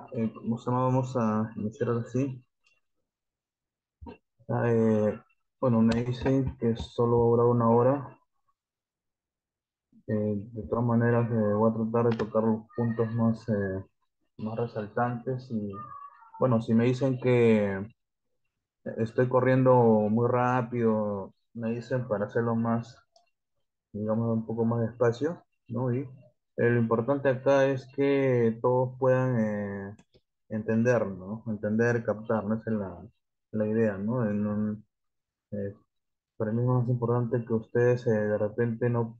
¿Cómo se llama? Vamos a iniciar así. Ah, bueno, me dicen que solo va a durar una hora. De todas maneras, voy a tratar de tocar los puntos más resaltantes. Y bueno, si me dicen que estoy corriendo muy rápido, me dicen para hacerlo más, digamos, un poco más despacio, ¿no? Y lo importante acá es que todos puedan entender, ¿no? Entender, captar, ¿no? Esa es la idea, ¿no? Eh, para mí es más importante que ustedes de repente no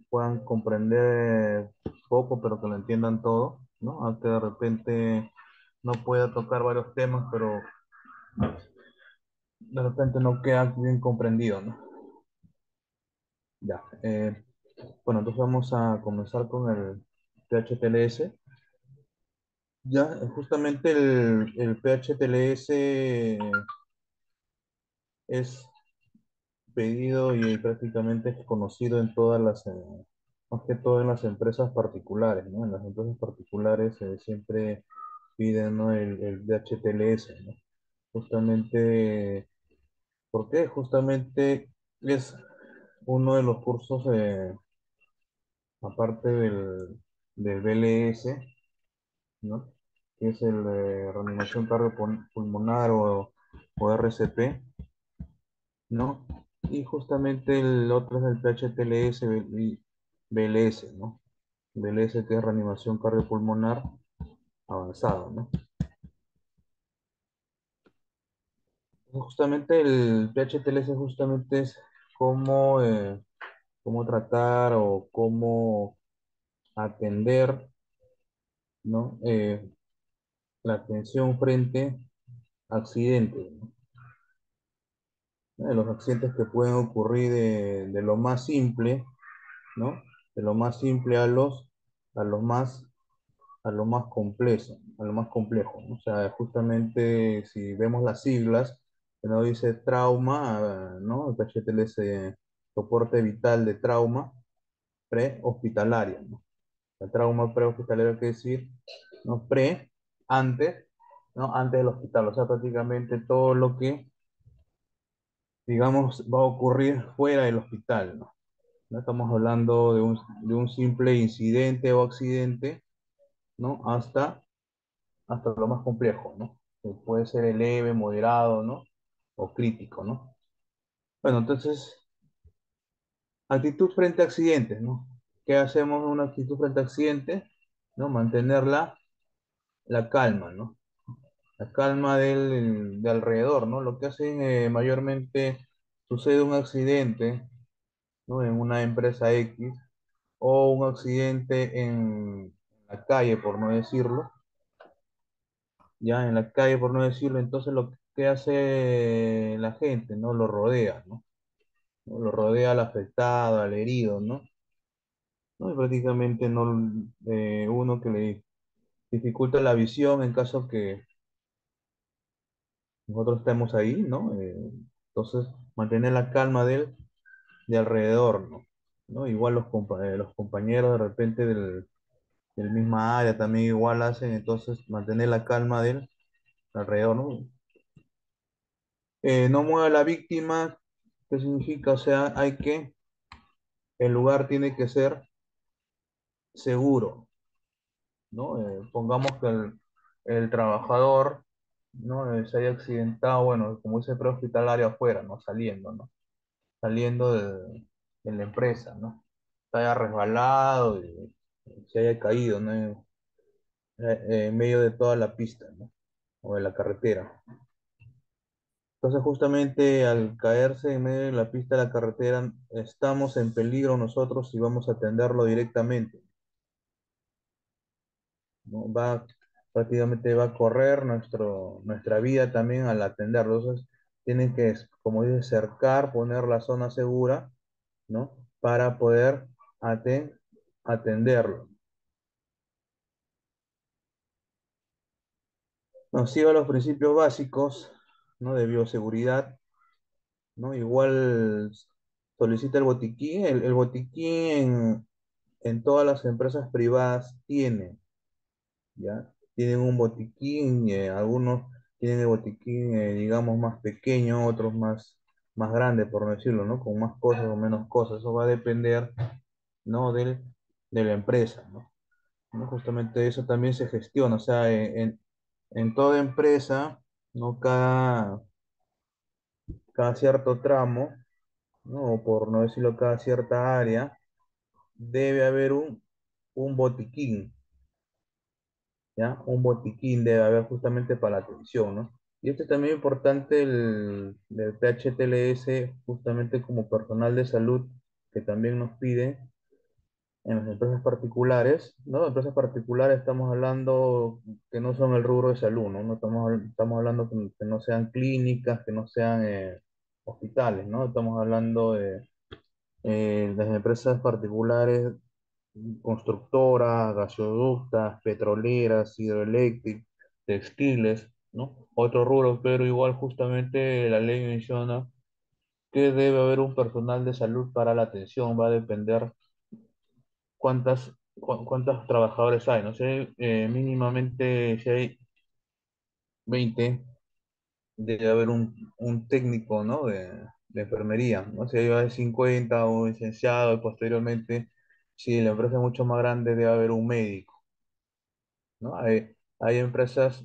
puedan comprender poco, pero que lo entiendan todo, ¿no? Aunque de repente no pueda tocar varios temas, pero de repente no queda bien comprendido, ¿no? Ya. Bueno, entonces vamos a comenzar con el PHTLS. Ya, justamente el PHTLS es pedido y prácticamente es conocido en todas más que todo en las empresas particulares, ¿no? En las empresas particulares siempre piden, ¿no? el DHTLS, ¿no? Justamente, ¿por qué? Justamente es uno de los cursos, aparte del BLS, ¿no? Que es el de reanimación cardiopulmonar o RCP, ¿no? Y justamente el otro es el PHTLS y BLS, ¿no? BLS que es reanimación cardiopulmonar avanzado, ¿no? Justamente el PHTLS justamente es cómo, cómo tratar o cómo atender, ¿no? La atención frente a accidentes, ¿no? Los accidentes que pueden ocurrir de lo más simple, ¿no? De lo más simple a los más a lo más complejo, a lo más complejo, ¿no? O sea, justamente si vemos las siglas, que nos dice trauma, ¿no? El PHTLS, soporte vital de trauma prehospitalaria, ¿no? El trauma prehospitalario quiere decir, ¿no? Antes, ¿no? Antes del hospital, o sea, prácticamente todo lo que, digamos, va a ocurrir fuera del hospital, ¿no? No estamos hablando de un simple incidente o accidente, ¿no? Hasta lo más complejo, ¿no? Que puede ser leve, moderado, ¿no? O crítico, ¿no? Bueno, entonces, actitud frente a accidentes, ¿no? ¿Qué hacemos en una actitud frente a accidentes? ¿No? Mantener la calma, ¿no? La calma de alrededor, ¿no? Lo que hacen mayormente, sucede un accidente, ¿no? En una empresa X o un accidente en la calle, por no decirlo, ya en la calle, por no decirlo, entonces lo que hace la gente, ¿no? Lo rodea, ¿no? Lo rodea al afectado, al herido, ¿no? ¿No? Y prácticamente no, uno que le dificulta la visión en caso que nosotros estemos ahí, ¿no? Entonces, mantener la calma de alrededor, ¿no? ¿No? Igual los compañeros de repente del misma área también igual hacen, entonces mantener la calma del alrededor, ¿no? No mueve a la víctima, ¿qué significa? O sea, el lugar tiene que ser seguro, ¿no? Pongamos que el trabajador, ¿no? Se haya accidentado, bueno, como dice prehospitalario afuera, ¿no? Saliendo, ¿no? Saliendo de la empresa, ¿no? Se haya resbalado y se haya caído, ¿no? En medio de toda la pista, ¿no? O de la carretera. Entonces, justamente al caerse en medio de la pista de la carretera, estamos en peligro nosotros y vamos a atenderlo directamente, ¿no? Prácticamente va a correr nuestra vida también al atenderlo. Entonces, tienen que, como dice, cercar, poner la zona segura, ¿no? Para poder atenderlo. Nos siga los principios básicos, ¿no? De bioseguridad, ¿no? Igual solicita el botiquín. El botiquín en todas las empresas privadas tiene, ¿ya? tienen un botiquín, algunos tienen el botiquín, digamos, más pequeño, otros más grande, por no decirlo, ¿no? Con más cosas o menos cosas. Eso va a depender, ¿no? De la empresa, ¿no? ¿No? Justamente eso también se gestiona, o sea, en toda empresa, ¿no? Cada cierto tramo, ¿no? O por no decirlo, cada cierta área, debe haber un botiquín, ¿ya? Un botiquín debe haber justamente para la atención, ¿no? Y esto es también importante del PHTLS, justamente como personal de salud, que también nos pide en las empresas particulares, ¿no? Empresas particulares estamos hablando que no son el rubro de salud, ¿no? No estamos hablando que no sean clínicas, que no sean hospitales, ¿no? Estamos hablando de las empresas particulares, constructoras, gasoductas, petroleras, hidroeléctricas, textiles, ¿no? Otro rubro, pero igual justamente la ley menciona que debe haber un personal de salud para la atención, va a depender cuántos trabajadores hay, no sé, mínimamente si hay 20 debe haber un técnico, ¿no? De enfermería, ¿no? Si hay 50 o un licenciado y posteriormente, si la empresa es mucho más grande, debe haber un médico, ¿no? Hay empresas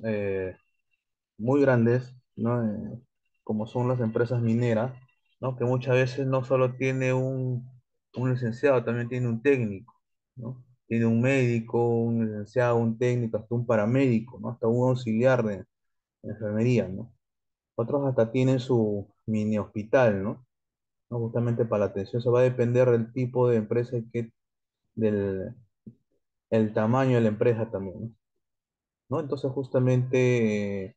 muy grandes, ¿no? Como son las empresas mineras, ¿no? Que muchas veces no solo tiene un licenciado, también tiene un técnico, ¿no? Tiene un médico, un licenciado, un técnico, hasta un paramédico, ¿no? Hasta un auxiliar de enfermería, ¿no? Otros hasta tienen su mini hospital, ¿no? ¿No? Justamente para la atención, eso va a depender del tipo de empresa del el tamaño de la empresa también, ¿no? ¿No? Entonces justamente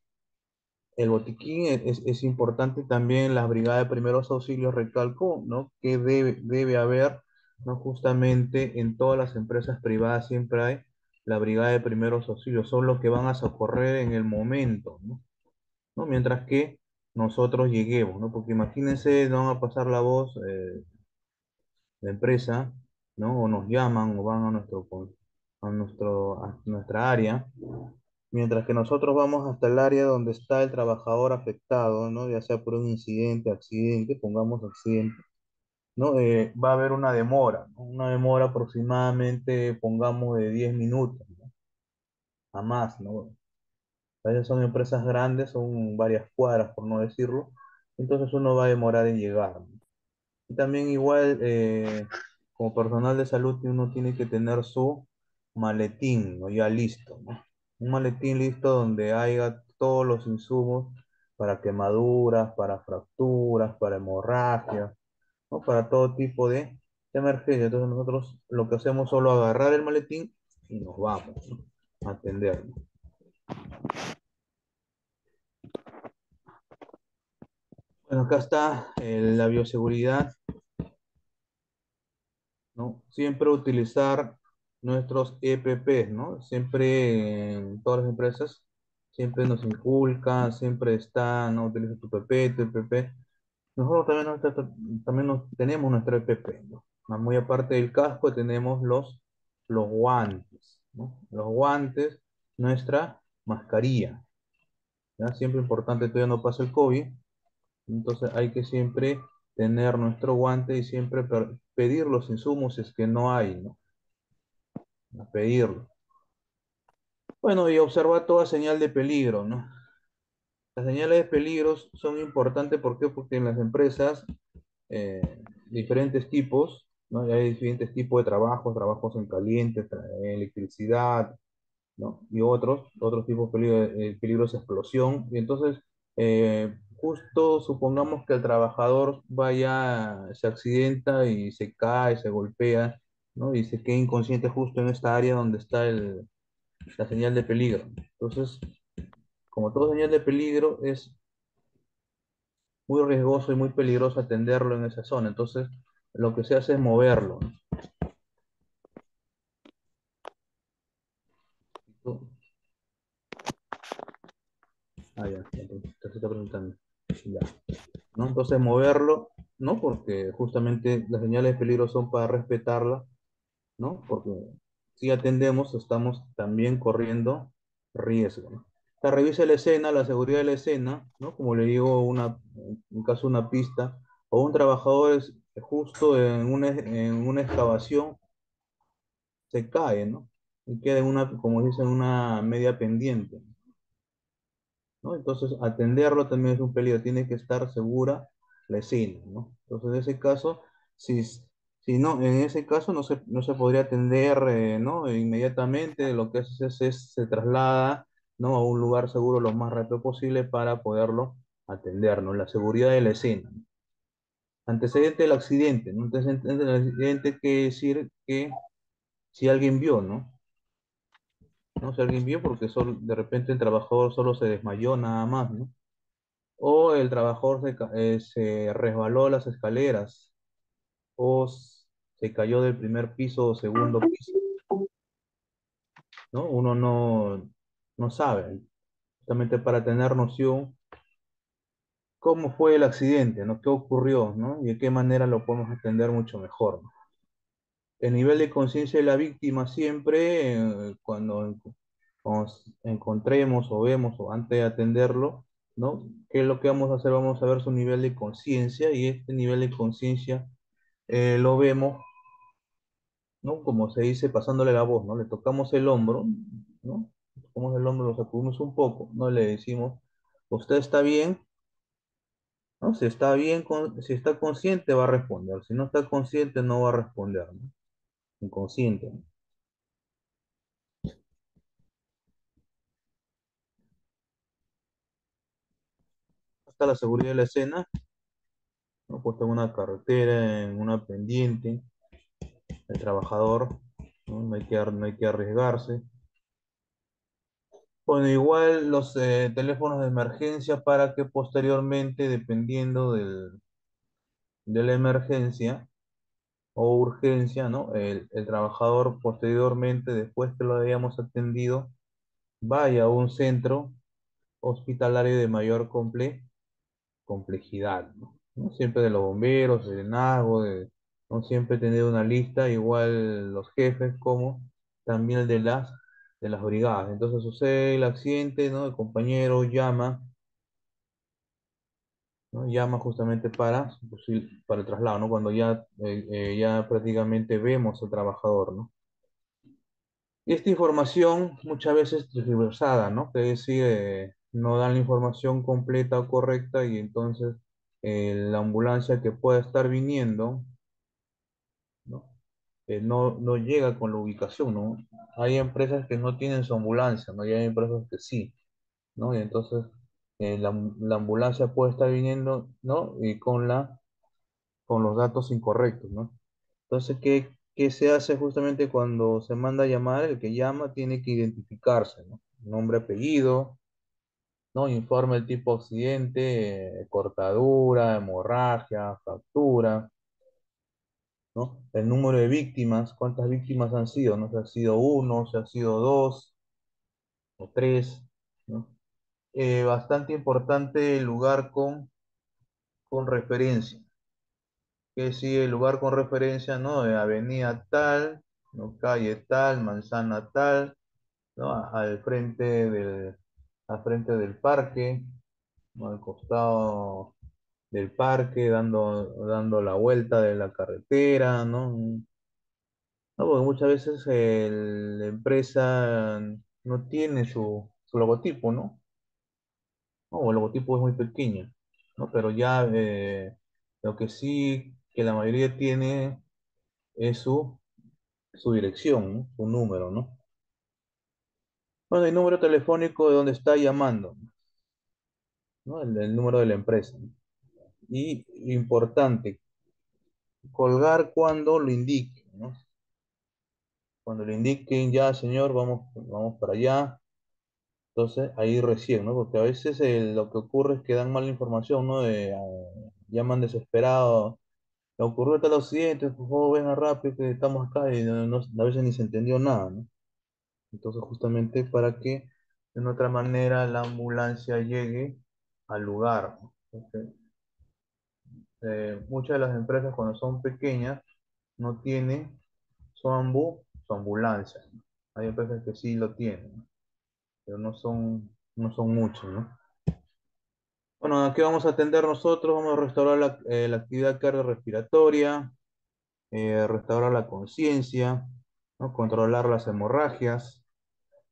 el botiquín es importante también las brigadas de primeros auxilios, recalco, ¿no? Que debe haber, ¿no? Justamente en todas las empresas privadas siempre hay la brigada de primeros auxilios, son los que van a socorrer en el momento, ¿no? ¿No? Mientras que nosotros lleguemos, ¿no? Porque imagínense, no van a pasar la voz, la empresa, ¿no? O nos llaman o van a nuestra área, mientras que nosotros vamos hasta el área donde está el trabajador afectado, ¿no? Ya sea por un incidente, accidente, pongamos accidente, ¿no? Va a haber una demora, ¿no? Una demora aproximadamente, pongamos, de 10 minutos, ¿no? A más, ¿no? A veces son empresas grandes, son varias cuadras, por no decirlo, entonces uno va a demorar en llegar, ¿no? Y también igual, como personal de salud, uno tiene que tener su maletín, ¿no? Ya listo, ¿no? Un maletín listo donde haya todos los insumos para quemaduras, para fracturas, para hemorragias, ¿no? Para todo tipo de emergencia. Entonces nosotros lo que hacemos es solo agarrar el maletín y nos vamos, ¿no? A atender, ¿no? Bueno, acá está la bioseguridad, ¿no? Siempre utilizar nuestros EPP, ¿no? Siempre en todas las empresas, siempre nos inculcan, siempre está, ¿no? Utiliza tu PP, tu EPP. Nosotros también, tenemos nuestro EPP, ¿no? Muy aparte del casco, tenemos los guantes, ¿no? Los guantes, nuestra mascarilla, ¿ya? Siempre importante, todavía no pasa el COVID, entonces hay que siempre tener nuestro guante y siempre pedir los insumos si es que no hay, ¿no? A pedirlo. Bueno, y observar toda señal de peligro, ¿no? Las señales de peligro son importantes, ¿por qué? Porque en las empresas, eh, diferentes tipos, ¿no? Hay diferentes tipos de trabajos, trabajos en caliente, electricidad, ¿no? Y otros tipos de peligro, peligros de explosión. Y entonces, justo supongamos que el trabajador se accidenta y se cae, se golpea, ¿no? Y se queda inconsciente justo en esta área donde está la señal de peligro. Entonces, como todo señal de peligro, es muy riesgoso y muy peligroso atenderlo en esa zona. Entonces, lo que se hace es moverlo, ¿no? Te está preguntando. Ya. ¿No? Entonces, moverlo, ¿no? Porque justamente las señales de peligro son para respetarla, ¿no? Porque si atendemos, estamos también corriendo riesgo, ¿no? Se revisa la escena, la seguridad de la escena, ¿no? Como le digo, en caso de una pista, o un trabajador es justo en una excavación se cae, ¿no? Y queda en una, como dicen, una media pendiente, ¿no? Entonces, atenderlo también es un peligro, tiene que estar segura la escena, ¿no? Entonces, en ese caso, si, si no, en ese caso no se podría atender, ¿no? Inmediatamente, lo que hace se traslada, ¿no? A un lugar seguro lo más rápido posible para poderlo atender, ¿no? La seguridad de la escena. Antecedente del accidente, ¿no? Antecedente del accidente quiere decir que si alguien vio, ¿no? ¿No? Si alguien vio porque de repente el trabajador solo se desmayó nada más, ¿no? O el trabajador se resbaló las escaleras, o se cayó del primer piso o segundo piso, ¿no? Uno no sabe, justamente para tener noción cómo fue el accidente, ¿no? ¿Qué ocurrió, ¿no? Y de qué manera lo podemos atender mucho mejor, ¿no? El nivel de conciencia de la víctima siempre, cuando encontremos o vemos o antes de atenderlo, ¿no? ¿Qué es lo que vamos a hacer? Vamos a ver su nivel de conciencia y este nivel de conciencia lo vemos, ¿no? Como se dice, pasándole la voz, ¿no? Le tocamos el hombro, ¿no? Le tocamos el hombro, lo sacudimos un poco, ¿no? Le decimos, ¿usted está bien? ¿No? Si está bien, si está consciente va a responder, si no está consciente no va a responder, ¿no? Inconsciente, ¿no? Hasta la seguridad de la escena, ¿no? Puesto en una carretera, en una pendiente, el trabajador, ¿no? No hay que arriesgarse. Bueno, igual los teléfonos de emergencia para que posteriormente, dependiendo de la emergencia o urgencia, ¿no? El trabajador posteriormente, después que lo hayamos atendido, vaya a un centro hospitalario de mayor complejidad, ¿no? ¿No? Siempre de los bomberos, de NAGO, no siempre tener una lista, igual los jefes como también el de las brigadas. Entonces sucede el accidente, ¿no? El compañero llama, ¿no? Llama justamente para el traslado, ¿no? Cuando ya prácticamente vemos al trabajador, ¿no? Y esta información muchas veces tergiversada, ¿no? Que es decir, no dan la información completa o correcta y entonces la ambulancia que pueda estar viniendo, ¿no? No llega con la ubicación, ¿no? Hay empresas que no tienen su ambulancia, ¿no? Y hay empresas que sí, ¿no? Y entonces la ambulancia puede estar viniendo, ¿no? Y con los datos incorrectos, ¿no? Entonces, qué se hace justamente cuando se manda a llamar? El que llama tiene que identificarse, ¿no? Nombre, apellido, ¿no? Informe el tipo de accidente, cortadura, hemorragia, fractura, ¿no? El número de víctimas, cuántas víctimas han sido, ¿no? Si ha sido uno, si ha sido dos o tres, ¿no? Bastante importante el lugar con referencia. Que si el lugar con referencia, ¿no? De avenida tal, ¿no? Calle tal, manzana tal, ¿no? Al frente del parque, ¿no? Al costado del parque, dando la vuelta de la carretera, ¿no? No, porque muchas veces la empresa no tiene su logotipo, ¿no? No, o el logotipo es muy pequeño, ¿no? Pero ya lo que sí que la mayoría tiene es su dirección, ¿no? Su número, ¿no? Bueno, el número telefónico de donde está llamando, ¿no? El número de la empresa, ¿no? Y importante, colgar cuando lo indique, ¿no? Cuando le indiquen ya, señor, vamos para allá. Entonces, ahí recién, ¿no? Porque a veces lo que ocurre es que dan mala información, ¿no? Llaman desesperados. Le ocurrió tal accidente, por favor, venga rápido, que estamos acá y a veces ni se entendió nada, ¿no? Entonces, justamente para que de otra manera la ambulancia llegue al lugar, ¿no? Porque, muchas de las empresas cuando son pequeñas no tienen su ambulancia, ¿no? Hay empresas que sí lo tienen, ¿no? pero no son muchos, ¿no? Bueno, aquí vamos a atender nosotros, vamos a restaurar la actividad cardiorrespiratoria, restaurar la conciencia, ¿no? Controlar las hemorragias,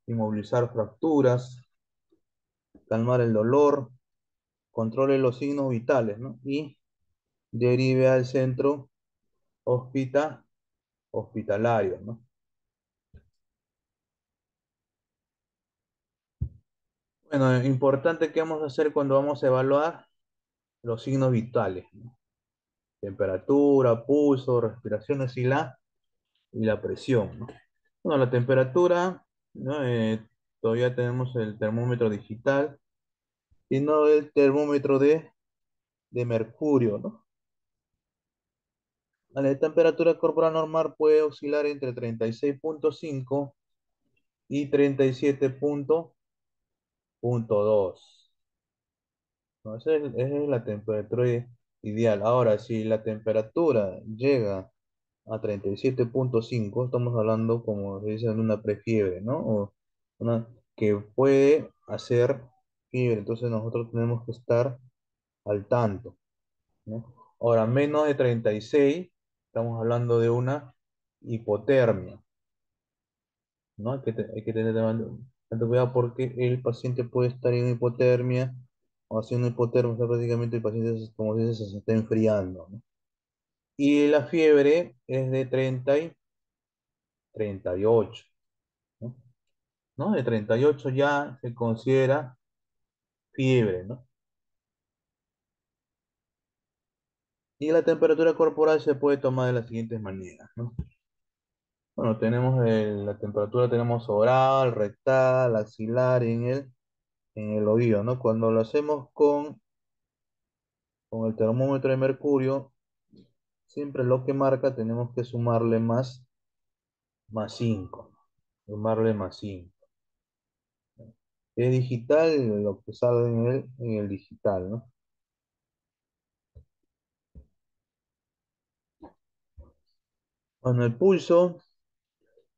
inmovilizar fracturas, calmar el dolor, controle los signos vitales, ¿no? Y derive al centro hospita- hospitalario, ¿no? Bueno, importante que vamos a hacer cuando vamos a evaluar los signos vitales, ¿no? Temperatura, pulso, respiraciones y la presión, ¿no? Bueno, la temperatura, ¿no? Todavía tenemos el termómetro digital y no el termómetro de mercurio, ¿no? La temperatura corporal normal puede oscilar entre 36,5 y 37,2. ¿No? Esa es la temperatura ideal. Ahora, si la temperatura llega a 37,5, estamos hablando, como se dice, de una prefiebre, ¿no? O una que puede hacer fiebre. Entonces nosotros tenemos que estar al tanto, ¿no? Ahora, menos de 36, estamos hablando de una hipotermia, ¿no? Hay que tener tanto cuidado porque el paciente puede estar en hipotermia o haciendo hipotermia, o sea, prácticamente el paciente, como se dice, se está enfriando, ¿no? Y la fiebre es de 30 y 38, ¿no? ¿No? De 38 ya se considera fiebre, ¿no? Y la temperatura corporal se puede tomar de las siguientes maneras, ¿no? Bueno, tenemos la temperatura, tenemos oral, rectal, axilar y en el oído, ¿no? Cuando lo hacemos con el termómetro de mercurio, siempre lo que marca tenemos que sumarle más 5, sumarle más 5. Es digital lo que sale en el digital, ¿no? Bueno, el pulso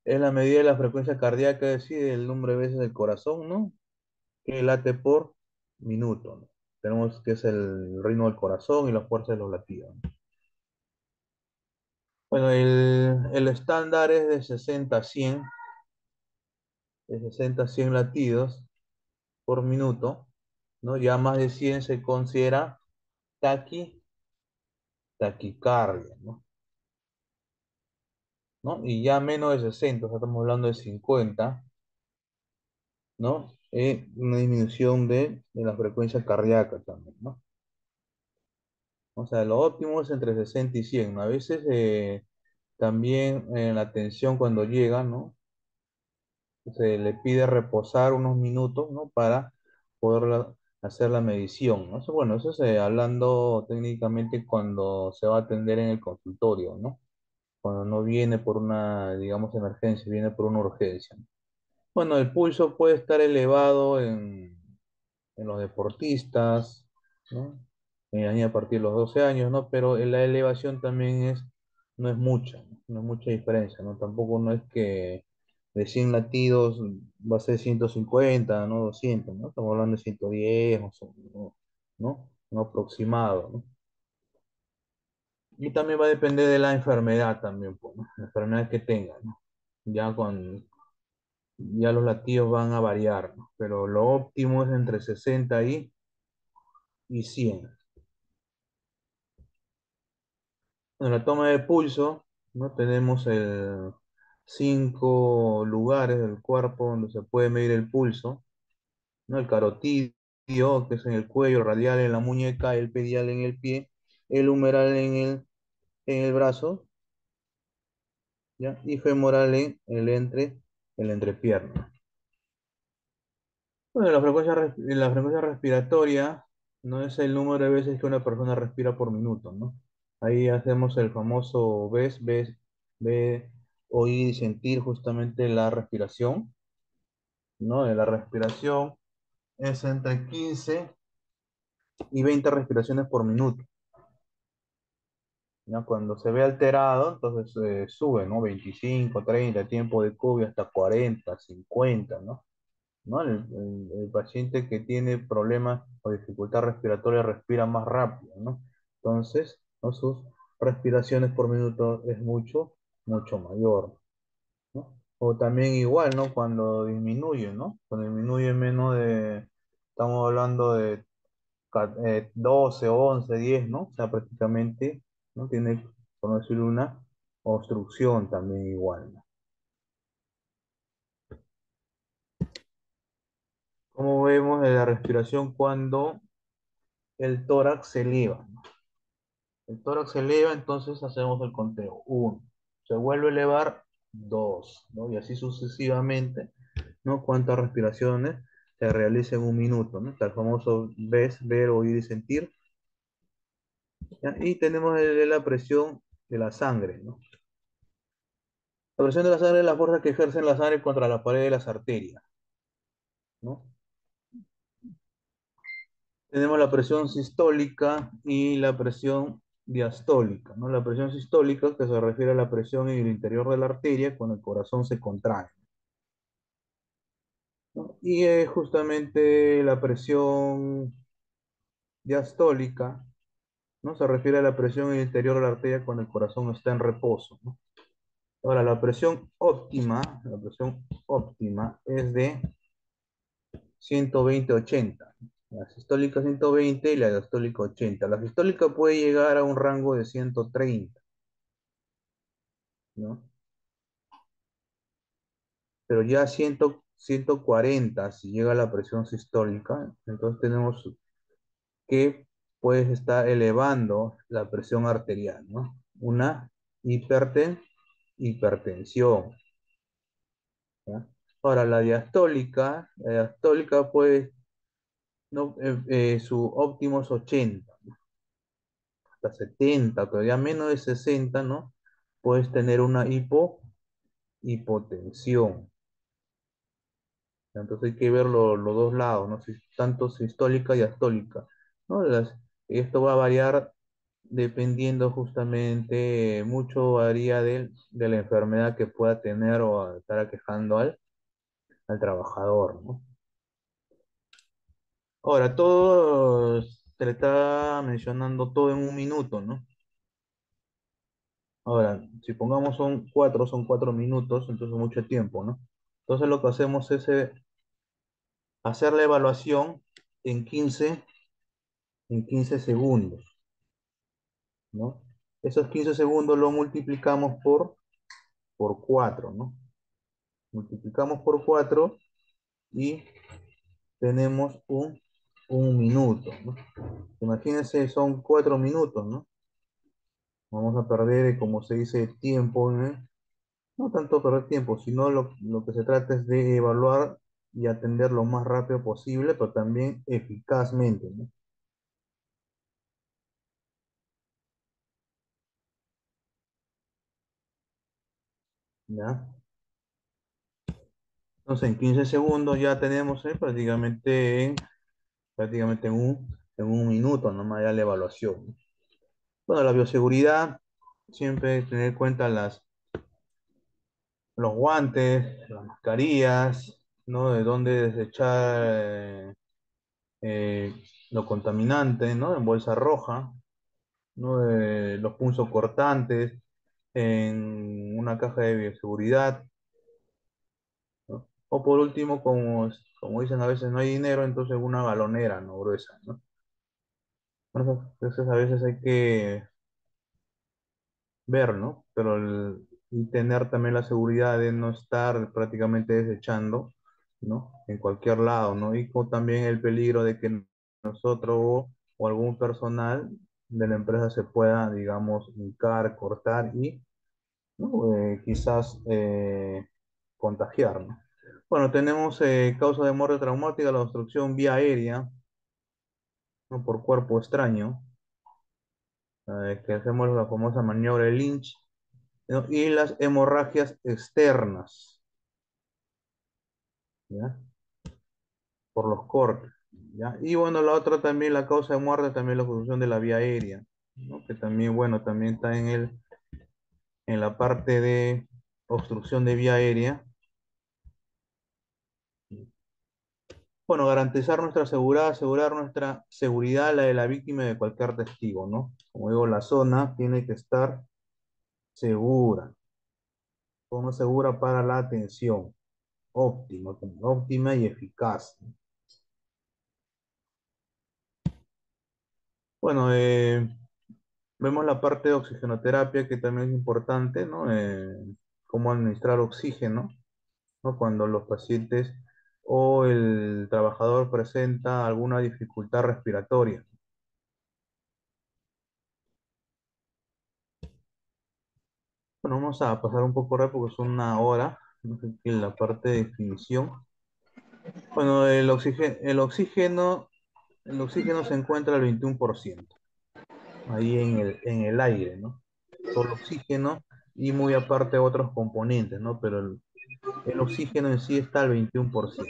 es la medida de la frecuencia cardíaca, es decir, el número de veces del corazón, ¿no? Que late por minuto, ¿no? Tenemos que es el ritmo del corazón y la fuerza de los latidos, ¿no? Bueno, el estándar es de 60 a 100 latidos por minuto, ¿no? Ya más de 100 se considera taqui, taquicardia, ¿no? ¿No? Y ya menos de 60, o sea, estamos hablando de 50, ¿no? Una disminución de la frecuencia cardíaca también, ¿no? O sea, lo óptimo es entre 60 y 100, ¿no? A veces también la tensión cuando llega, ¿no? Se le pide reposar unos minutos, ¿no? Para poder hacer la medición, ¿no? Eso, bueno, eso es hablando técnicamente cuando se va a atender en el consultorio, ¿no? Cuando no viene por una, digamos, emergencia, viene por una urgencia. Bueno, el pulso puede estar elevado en los deportistas, ¿no? En la niña a partir de los 12 años, ¿no? Pero la elevación también no es mucha, ¿no? No es mucha diferencia, ¿no? Tampoco no es que de 100 latidos va a ser 150, ¿no? 200, ¿no? Estamos hablando de 110, ¿no? Un aproximado, ¿no? Y también va a depender de la enfermedad también, pues, ¿no? La enfermedad que tenga, ¿no? Ya los latidos van a variar, ¿no? Pero lo óptimo es entre 60 y 100. En la toma de pulso, ¿no? Tenemos 5 lugares del cuerpo donde se puede medir el pulso, ¿no? El carotidio, que es en el cuello, el radial en la muñeca, el pedial en el pie, el humeral en el brazo, ¿ya? Y femoral el entrepierna. Bueno, la frecuencia respiratoria no es el número de veces que una persona respira por minuto, ¿no? Ahí hacemos el famoso ver, oír y sentir justamente la respiración, ¿no? La respiración es entre 15 y 20 respiraciones por minuto, ¿no? Cuando se ve alterado, entonces sube, ¿no? 25, 30, tiempo de cubio hasta 40, 50, ¿no? ¿no? El paciente que tiene problemas o dificultad respiratoria respira más rápido, ¿no? Entonces, ¿no? Sus respiraciones por minuto es mucho mayor, ¿no? O también igual, ¿no? Cuando disminuye, ¿no? Cuando disminuye menos de, estamos hablando de 12, 11, 10, ¿no? O sea, prácticamente, ¿no? Tiene, por no decir una, obstrucción también igual, ¿no? Como vemos de la respiración cuando el tórax se eleva, ¿no? El tórax se eleva, entonces hacemos el conteo. Uno, se vuelve a elevar, dos, ¿no? Y así sucesivamente, ¿no? Cuántas respiraciones se realizan en un minuto, ¿no? Está el famoso ves, ver, oír y sentir. ¿Ya? Y tenemos la presión de la sangre, ¿no? La presión de la sangre es la fuerza que ejerce la sangre contra la pared de las arterias, ¿no? Tenemos la presión sistólica y la presión diastólica, ¿no? La presión sistólica, que se refiere a la presión en el interior de la arteria cuando el corazón se contrae, ¿no? Y justamente la presión diastólica, ¿no? Se refiere a la presión en el interior de la arteria cuando el corazón está en reposo, ¿no? Ahora, la presión óptima es de 120-80. La sistólica 120 y la diastólica 80. La sistólica puede llegar a un rango de 130, ¿no? Pero ya 140, si llega la presión sistólica, entonces tenemos que puedes estar elevando la presión arterial, ¿no? Una hipertensión, ¿ya? Ahora, la diastólica puede, no, su óptimo es 80, hasta 70, pero ya menos de 60, ¿no? Puedes tener una hipotensión. Entonces hay que ver los dos lados, ¿no? Tanto sistólica y diastólica, ¿no? Esto va a variar dependiendo justamente, mucho varía de la enfermedad que pueda tener o estar aquejando al trabajador, ¿no? Ahora, todo se le está mencionando todo en un minuto, ¿no? Ahora, si pongamos son cuatro minutos, entonces mucho tiempo, ¿no? Entonces lo que hacemos es hacer la evaluación en 15 segundos, ¿no? Esos 15 segundos lo multiplicamos por 4, ¿no? Multiplicamos por 4 y tenemos un minuto, ¿no? Imagínense, son 4 minutos, ¿no? Vamos a perder, como se dice, tiempo, ¿eh? No tanto perder tiempo, sino lo que se trata es de evaluar y atender lo más rápido posible, pero también eficazmente, ¿no? ¿Ya? Entonces, en 15 segundos ya tenemos prácticamente en un minuto nomás ya la evaluación, ¿no? Bueno, la bioseguridad, siempre tener en cuenta los guantes, las mascarillas, ¿no? De dónde desechar eh, lo contaminante, ¿no? En bolsa roja, ¿no? De los punzocortantes, en una caja de bioseguridad, ¿no? O por último, como dicen a veces no hay dinero, entonces una galonera, ¿no? Gruesa, ¿no? Entonces a veces hay que ver, ¿no? Pero y tener también la seguridad de no estar prácticamente desechando, ¿no? En cualquier lado, ¿no? Y con también el peligro de que nosotros o algún personal de la empresa se pueda, digamos, hincar, cortar y, ¿no? Quizás contagiar, ¿no? Bueno, tenemos causa de muerte traumática, la obstrucción vía aérea, ¿no? Por cuerpo extraño, que hacemos la famosa maniobra de Lynch, ¿no? Y las hemorragias externas, ¿ya? Por los cortes, ¿ya? Y bueno, la otra también, la causa de muerte, también la obstrucción de la vía aérea, ¿no? Que también, bueno, también está en la parte de obstrucción de vía aérea, Bueno, garantizar nuestra seguridad, asegurar nuestra seguridad, la de la víctima y de cualquier testigo, ¿no? Como digo, la zona tiene que estar segura, como segura para la atención, óptima, óptima y eficaz. Bueno, vemos la parte de oxigenoterapia que también es importante, ¿no? Cómo administrar oxígeno, ¿no? Cuando los pacientes o el trabajador presenta alguna dificultad respiratoria. Bueno, vamos a pasar un poco rápido porque son una hora, no sé qué, la parte de definición. Bueno, el oxígeno se encuentra al 21%, ahí en el aire, ¿no? Solo oxígeno y muy aparte otros componentes, ¿no? Pero el oxígeno en sí está al 21%.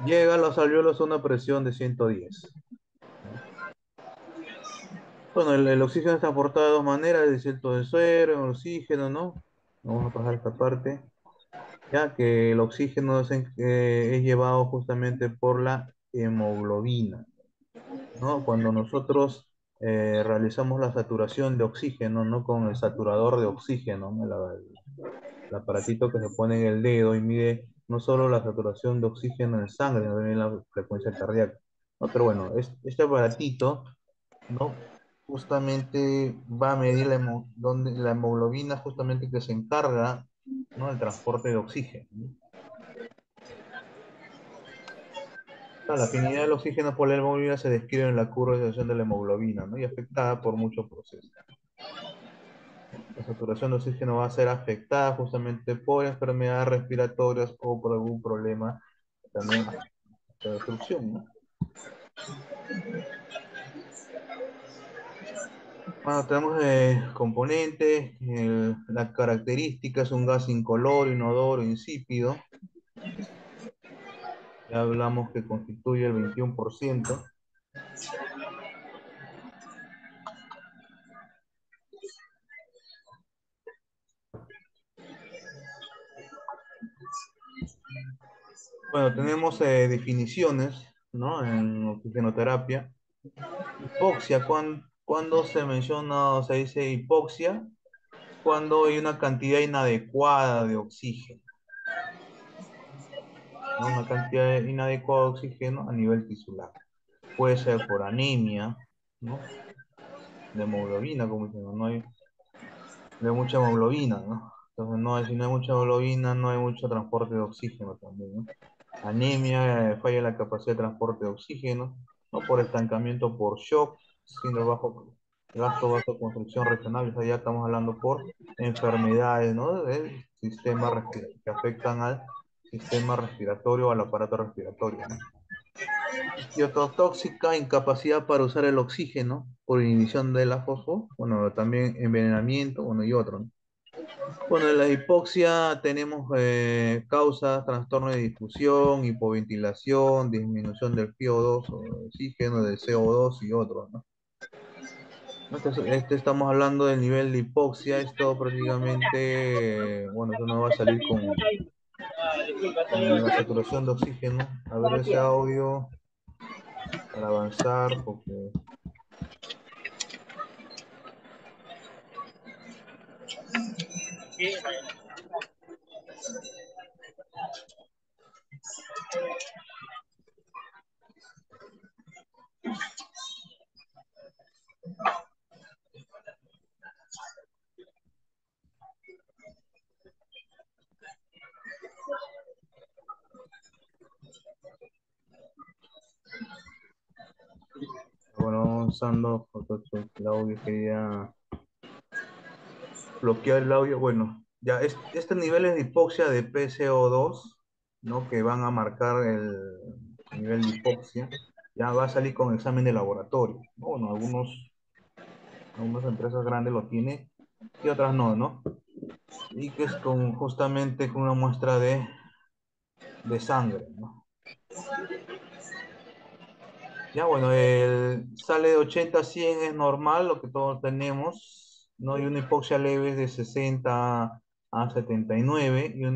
Llega a los alvéolos a una presión de 110, ¿no? Bueno, el oxígeno es transportado de dos maneras, es cierto, de suero, en oxígeno, ¿no? Vamos a pasar esta parte, ya que el oxígeno es llevado justamente por la hemoglobina, ¿no? Cuando nosotros realizamos la saturación de oxígeno, ¿no? Con el saturador de oxígeno, ¿no? El aparatito que se pone en el dedo y mide no solo la saturación de oxígeno en sangre, sino también la frecuencia cardíaca, ¿no? Pero bueno, este aparatito, ¿no? Justamente va a medir la hemoglobina justamente que se encarga, ¿no? Del transporte de oxígeno, ¿no? La afinidad del oxígeno por la hemoglobina se describe en la curva de saturación de la hemoglobina, ¿no? Y afectada por muchos procesos. La saturación de oxígeno va a ser afectada justamente por enfermedades respiratorias o por algún problema también de obstrucción, ¿no? Bueno, tenemos componentes, la característica es un gas incoloro, inodoro, insípido. Ya hablamos que constituye el 21%. Bueno, tenemos definiciones, ¿no? En oxigenoterapia. Hipoxia, cuando se menciona o se dice hipoxia, cuando hay una cantidad inadecuada de oxígeno, ¿no? Una cantidad inadecuada de oxígeno a nivel tisular. Puede ser por anemia, ¿no? De hemoglobina, como dicen, no hay de mucha hemoglobina, ¿no? Entonces, si no hay mucha hemoglobina, no hay mucho transporte de oxígeno también, ¿no? Anemia, falla la capacidad de transporte de oxígeno, ¿no? Por estancamiento por shock, síndrome bajo gasto vasoconstricción regional, o sea, ya estamos hablando por enfermedades, ¿no? Del sistema que afectan al sistema respiratorio o al aparato respiratorio, ¿no? Tóxica, incapacidad para usar el oxígeno por inhibición de la fosfo, bueno, también envenenamiento, bueno, y otro, ¿no? Bueno, en la hipoxia tenemos causas, trastorno de difusión, hipoventilación, disminución del PO2 o oxígeno, del CO2 y otros, ¿no? Estamos hablando del nivel de hipoxia, esto prácticamente, bueno, eso no va a salir con la saturación de oxígeno. A ver ese audio para avanzar, porque, bueno, avanzando, porque el audio quería bloquear el audio. Bueno, ya este nivel es de hipoxia de PCO2, ¿no? Que van a marcar el nivel de hipoxia. Ya va a salir con examen de laboratorio, ¿no? Bueno, algunas empresas grandes lo tienen y otras no, ¿no? Y que es justamente con una muestra de sangre, ¿no? Ya, bueno, sale de 80 a 100 es normal, lo que todos tenemos, ¿no? Y una hipoxia leve es de 60 a 79 y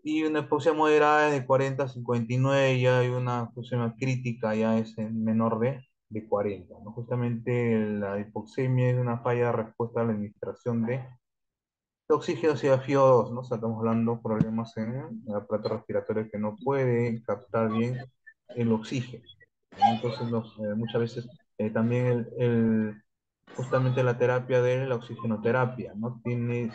Y una hipoxia moderada es de 40 a 59, ya hay una hipoxemia crítica, ya es en menor de 40, ¿no? Justamente la hipoxemia es una falla de respuesta a la administración de oxígeno hacia FiO2, ¿no? O sea, estamos hablando de problemas en el aparato respiratorio que no puede captar bien el oxígeno, ¿no? Entonces, muchas veces también justamente la terapia de la oxigenoterapia, ¿no? Tiene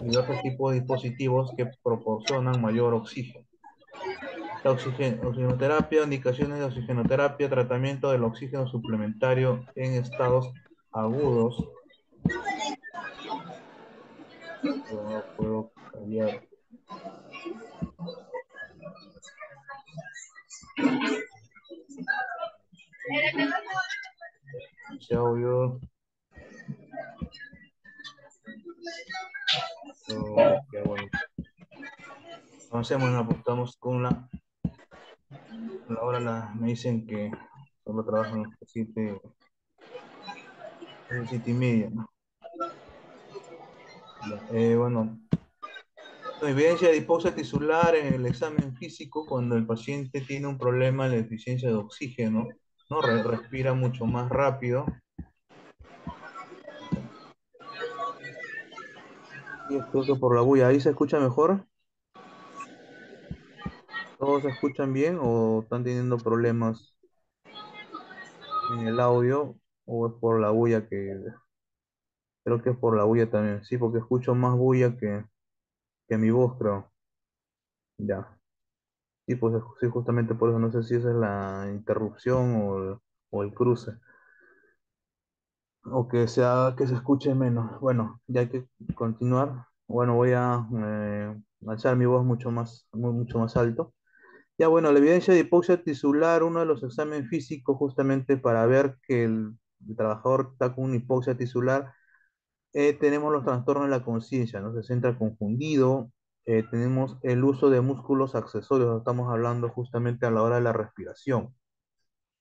diversos tipos de dispositivos que proporcionan mayor oxígeno. La oxigenoterapia, indicaciones de oxigenoterapia, tratamiento del oxígeno suplementario en estados agudos. No puedo cambiar ese audio. Ya bueno, avancemos, nos apuntamos con la hora, me dicen que solo trabajan hasta 7:30, ¿no? Ya, bueno, la evidencia de hipoxia tisular en el examen físico cuando el paciente tiene un problema de deficiencia de oxígeno, ¿no? Respira mucho más rápido. Y es creo que por la bulla, ¿ahí se escucha mejor? ¿Todos se escuchan bien o están teniendo problemas en el audio? ¿O es por la bulla que... Creo que es por la bulla también, sí, porque escucho más bulla que mi voz, creo. Ya. Sí, pues sí, justamente por eso no sé si esa es la interrupción o el cruce. O que sea, que se escuche menos. Bueno, ya hay que continuar. Bueno, voy a alzar mi voz mucho más alto. Ya bueno, la evidencia de hipoxia tisular, uno de los exámenes físicos justamente para ver que el trabajador está con una hipoxia tisular, tenemos los trastornos de la conciencia, ¿no? Se centra confundido, tenemos el uso de músculos accesorios, estamos hablando justamente a la hora de la respiración,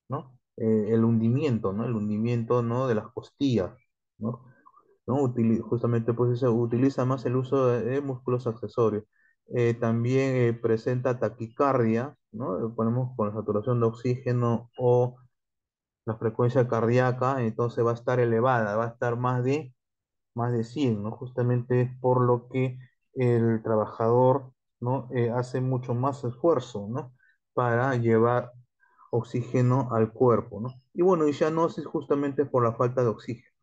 ¿no? El hundimiento, ¿no? El hundimiento, ¿no? De las costillas, ¿no? ¿No? Justamente pues se utiliza más el uso de músculos accesorios. También presenta taquicardia, ¿no? Ponemos con la saturación de oxígeno o la frecuencia cardíaca, entonces va a estar elevada, va a estar más de 100, ¿no? Justamente es por lo que el trabajador, ¿no? Hace mucho más esfuerzo, ¿no? Para llevar oxígeno al cuerpo, ¿no? Y bueno, y cianosis justamente por la falta de oxígeno,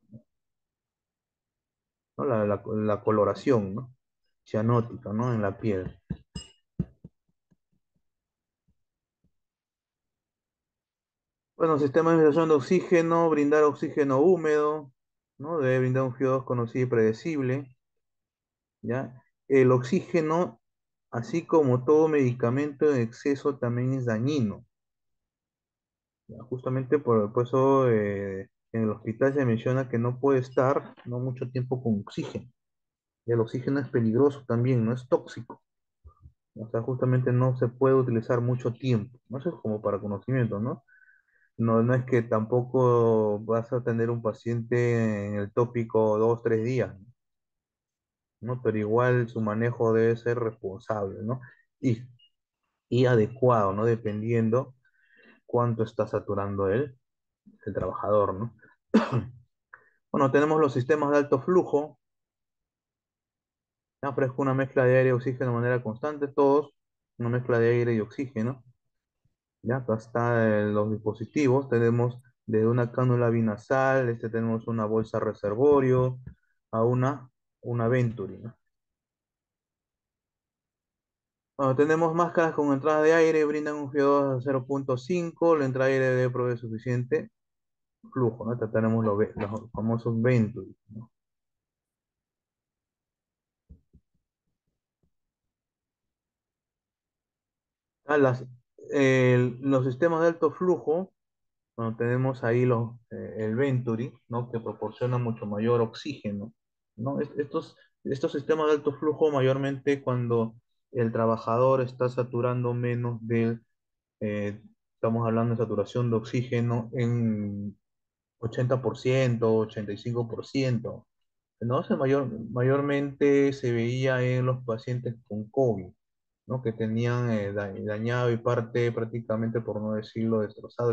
¿no? La coloración, ¿no? Cianótica, ¿no? En la piel. Bueno, sistema de administración de oxígeno, brindar oxígeno húmedo, ¿no? Debe brindar un FiO2 conocido y predecible, ¿ya? El oxígeno, así como todo medicamento en exceso, también es dañino. ¿Ya? Justamente por eso en el hospital se menciona que no puede estar no mucho tiempo con oxígeno. Y el oxígeno es peligroso también, no es tóxico. O sea, justamente no se puede utilizar mucho tiempo. No eso es como para conocimiento, ¿no? No, no es que tampoco vas a tener un paciente en el tópico 2, 3 días, ¿no? Pero igual su manejo debe ser responsable, ¿no? Y, y adecuado, ¿no? Dependiendo cuánto está saturando el trabajador, ¿no? Bueno, tenemos los sistemas de alto flujo. Ya ofrezco una mezcla de aire y oxígeno de manera constante, todos, una mezcla de aire y oxígeno. Ya acá están los dispositivos. Tenemos desde una cánula binasal, tenemos una bolsa reservorio, a una Venturi, ¿no? Bueno, tenemos máscaras con entrada de aire, brindan un FIO2 a 0,5, la entrada de aire debe proveer suficiente flujo, ¿no? Acá tenemos los famosos Venturi, ¿no? Ah, los sistemas de alto flujo, bueno, tenemos ahí el Venturi, ¿no? Que proporciona mucho mayor oxígeno, ¿no? Estos sistemas de alto flujo mayormente cuando el trabajador está saturando menos estamos hablando de saturación de oxígeno en 80%, 85%, ¿no? Mayormente se veía en los pacientes con COVID, ¿no? Que tenían dañado y parte prácticamente, por no decirlo, destrozado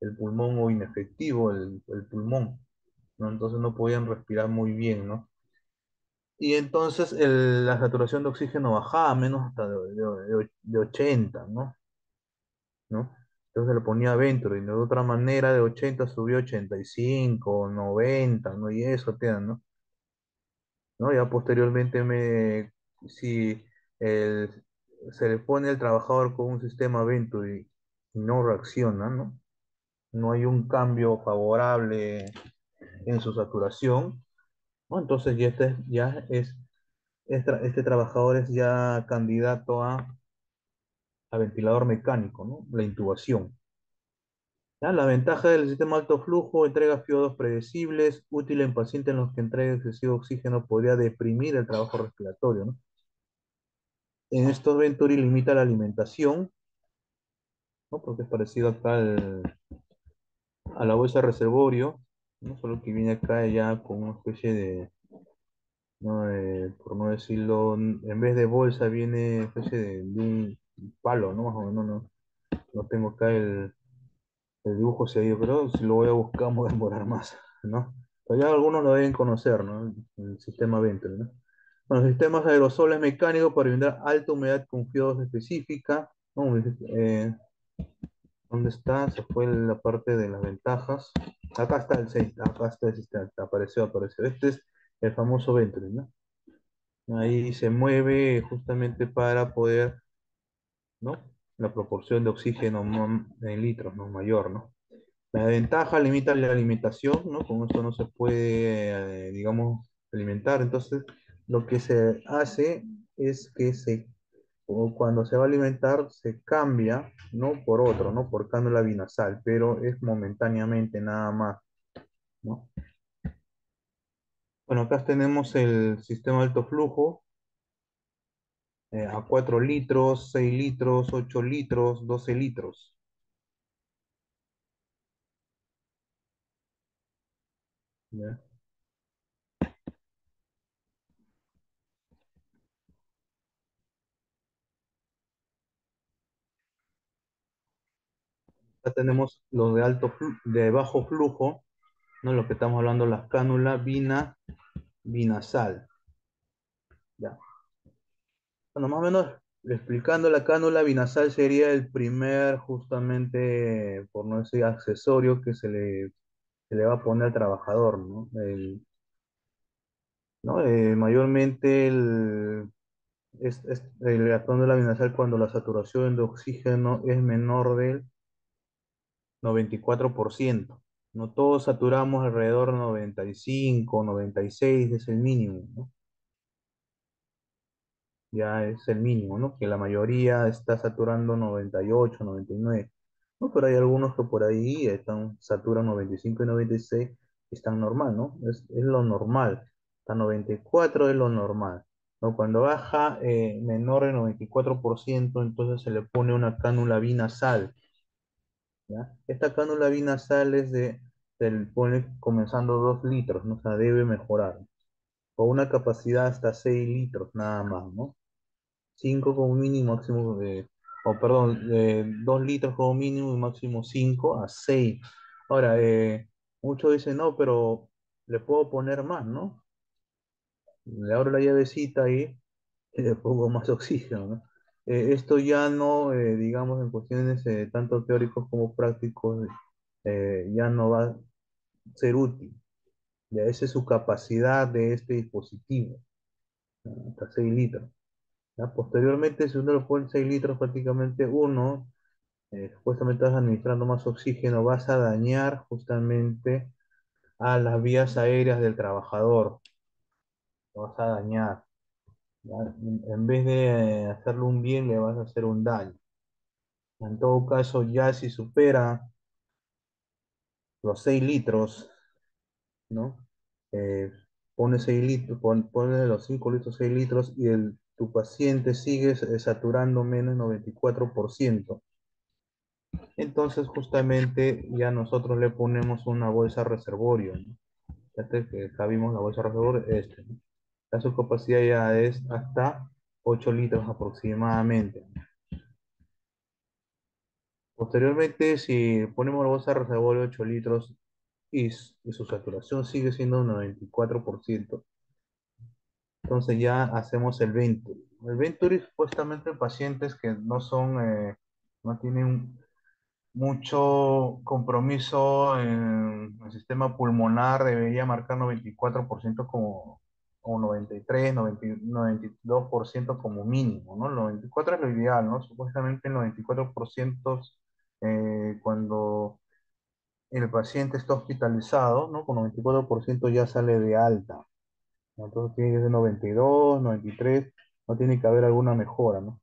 el pulmón o inefectivo el pulmón, ¿no? Entonces no podían respirar muy bien, ¿no? Y entonces la saturación de oxígeno bajaba a menos hasta de 80, ¿no? Entonces le ponía Venturi, de otra manera de 80 subió a 85, 90, ¿no? Y eso te dan, ¿no? Ya posteriormente si el- se le pone al trabajador con un sistema Venturi y no reacciona, ¿no? No hay un cambio favorable en su saturación, ¿no? Entonces este trabajador es ya candidato a ventilador mecánico, ¿no? La intubación. ¿Ya? La ventaja del sistema alto flujo: entrega FIO2 predecibles, útil en pacientes en los que entrega excesivo oxígeno podría deprimir el trabajo respiratorio, ¿no? En estos Venturi limita la alimentación, ¿no? Porque es parecido acá a la bolsa reservorio, ¿no? Solo que viene acá ya con una especie de, ¿no? Por no decirlo, en vez de bolsa viene especie de un palo, ¿no? Más o menos, no, no tengo acá el dibujo seguido, pero si lo voy a buscar me voy a demorar más, ¿no? Pero ya algunos lo deben conocer, ¿no? El sistema Venturi, ¿no? Bueno, sistemas aerosoles mecánicos para brindar alta humedad con FIO2 específica, ¿no? ¿Dónde está? Se fue la parte de las ventajas. Acá está acá está el sistema, apareció. Este es el famoso Venturi, ¿no? Ahí se mueve justamente para poder, ¿no? La proporción de oxígeno en litros, ¿no? Mayor, ¿no? La ventaja limita la alimentación, ¿no? Con esto no se puede, digamos, alimentar. Entonces, lo que se hace es que o cuando se va a alimentar, se cambia, ¿no? Por otro, ¿no? Por cánula binasal, pero es momentáneamente nada más, ¿no? Bueno, acá tenemos el sistema de alto flujo, a 4 litros, 6 litros, 8 litros, 12 litros. ¿Ya? Acá tenemos los de de bajo flujo, ¿no? Lo que estamos hablando, las cánulas binasal. ¿Ya? Bueno, más o menos explicando, la cánula binasal sería el primer, justamente, por no decir accesorio, que se le va a poner al trabajador, ¿no? ¿No? Mayormente la cánula binasal cuando la saturación de oxígeno es menor del 94%. No todos saturamos alrededor de 95, 96, es el mínimo, ¿no? Ya es el mínimo, ¿no? Que la mayoría está saturando 98, 99, ¿no? Pero hay algunos que por ahí saturan 95 y 96, están normal, ¿no? Es lo normal. Hasta 94 es lo normal, ¿no? Cuando baja menor de 94%, entonces se le pone una cánula binasal, ¿ya? Esta cánula binasal se le pone comenzando 2 litros, ¿no? O sea, debe mejorar. Con una capacidad hasta 6 litros nada más, ¿no? 5 como mínimo, máximo o perdón, 2 litros como mínimo y máximo 5 a 6. Ahora, muchos dicen, no, pero le puedo poner más, ¿no? Le abro la llavecita ahí y le pongo más oxígeno, ¿no? Esto ya no, digamos, en cuestiones tanto teóricos como prácticos, ya no va a ser útil. Ya esa es su capacidad de este dispositivo, ¿no? Hasta 6 litros. ¿Ya? Posteriormente, si uno le pone 6 litros, prácticamente supuestamente estás administrando más oxígeno, vas a dañar justamente a las vías aéreas del trabajador, lo vas a dañar, ¿ya? En vez de hacerle un bien, le vas a hacer un daño. En todo caso, ya si supera los 6 litros, ¿no? Eh, pone 6 litros, pone los 5 litros, 6 litros y tu paciente sigue saturando menos 94%. Entonces, justamente ya nosotros le ponemos una bolsa reservorio, ¿no? Que acá vimos la bolsa reservorio, ¿no? La su capacidad ya es hasta 8 litros aproximadamente. Posteriormente, si ponemos la bolsa de reservorio 8 litros y su saturación sigue siendo un 94%, entonces ya hacemos el Venturi. El Venturi supuestamente en pacientes que no son, no tienen mucho compromiso en el sistema pulmonar, debería marcar 94% como, o 93, 90, 92% como mínimo, ¿no? El 94 es lo ideal, ¿no? Supuestamente el 94% cuando el paciente está hospitalizado, ¿no? Con 94% ya sale de alta, ¿no? Entonces tiene que ser 92, 93, no tiene que haber alguna mejora, ¿no?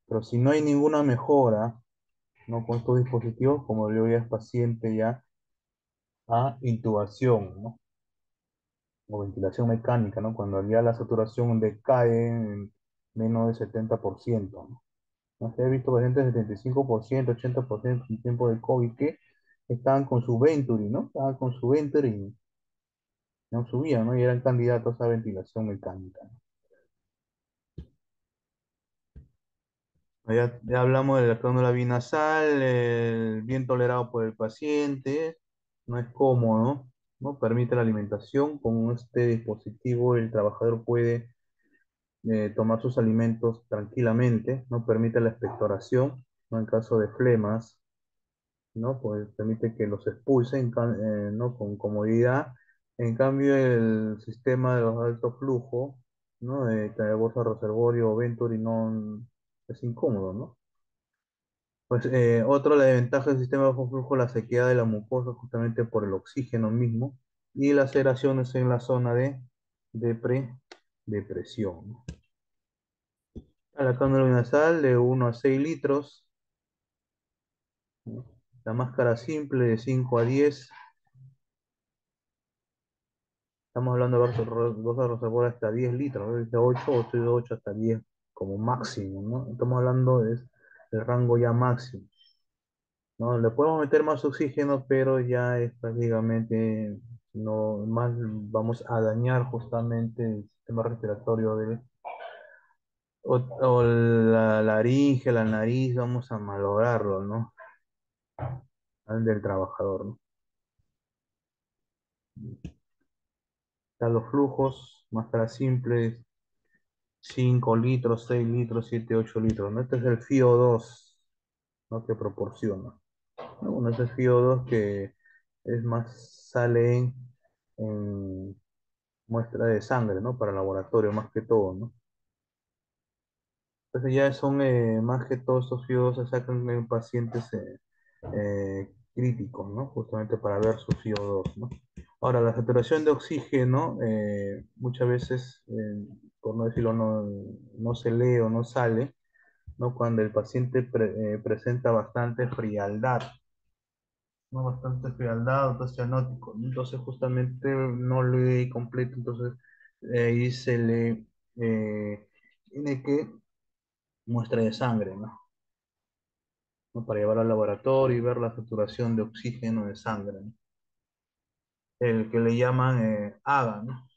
Pero si no hay ninguna mejora, ¿no? Con estos dispositivos, como yo ya es paciente ya a intubación, ¿no? O ventilación mecánica, ¿no? Cuando ya la saturación decae en menos del 70%, ¿no? No sé, he visto pacientes de 75%, 80% en tiempo de COVID que estaban con su Venturi, ¿no? Estaban con su Venturi y no subían, ¿no? Y eran candidatos a ventilación mecánica, ¿no? Ya hablamos de la cánula binasal, bien tolerado por el paciente, no es cómodo, ¿no? Permite la alimentación. Con este dispositivo el trabajador puede tomar sus alimentos tranquilamente, no permite la expectoración, ¿no? En caso de flemas, ¿no? Pues permite que los expulsen, ¿no? Con comodidad. En cambio, el sistema de los altos flujos, ¿no? De bolsa reservorio o Venturi no es incómodo, ¿no? Pues otro, la desventaja del sistema de bajo flujo, la sequedad de la mucosa justamente por el oxígeno mismo y laceraciones en la zona depresión, ¿no? A la cánula nasal de 1 a 6 litros, ¿no? La máscara simple de 5 a 10. Estamos hablando de dos reservorios hasta 10 litros, ¿no? Desde 8 o de 8 hasta 10 como máximo, ¿no? Estamos hablando del rango ya máximo, ¿no? Le podemos meter más oxígeno, pero ya es prácticamente, no más vamos a dañar justamente el sistema respiratorio o la laringe, la nariz, vamos a malograrlo, ¿no? Al del trabajador, ¿no? Están los flujos, máscaras simples, 5 litros, 6 litros, 7 8 litros, ¿no? Este es el FIO2, ¿no? Que proporciona, ¿no? Bueno, ese FIO2 que es más, sale en muestra de sangre, ¿no? Para laboratorio, más que todo, ¿no? Entonces ya son, más que todos estos FIO2 se sacan en pacientes críticos, ¿no? Justamente para ver su FIO2, ¿no? Ahora, la saturación de oxígeno, muchas veces, por no decirlo, no se lee o no sale, ¿no? Cuando el paciente presenta bastante frialdad, ¿no? Bastante frialdad, entonces cianótico, ¿no? Entonces justamente no lee completo, entonces ahí se le tiene que muestra de sangre, ¿no? ¿No? Para llevar al laboratorio y ver la saturación de oxígeno de sangre, ¿no? El que le llaman AGA, ¿no?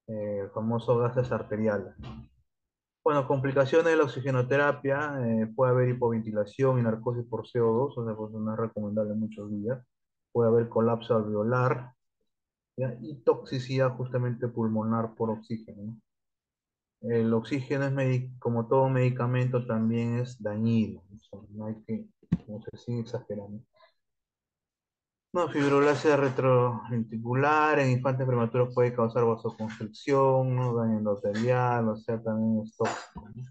El famoso gases arteriales. Bueno, complicaciones de la oxigenoterapia, puede haber hipoventilación y narcosis por CO2, o sea, pues no es recomendable en muchos días. Puede haber colapso alveolar, ¿ya? Y toxicidad justamente pulmonar por oxígeno, ¿no? El oxígeno es, como todo medicamento, también es dañino, o sea, no hay que, como se sigue exagerando. No, fibrolasia retroventricular en infantes prematuros puede causar vasoconstricción, ¿no? Daño endotelial, o sea, también es tóxico, ¿no?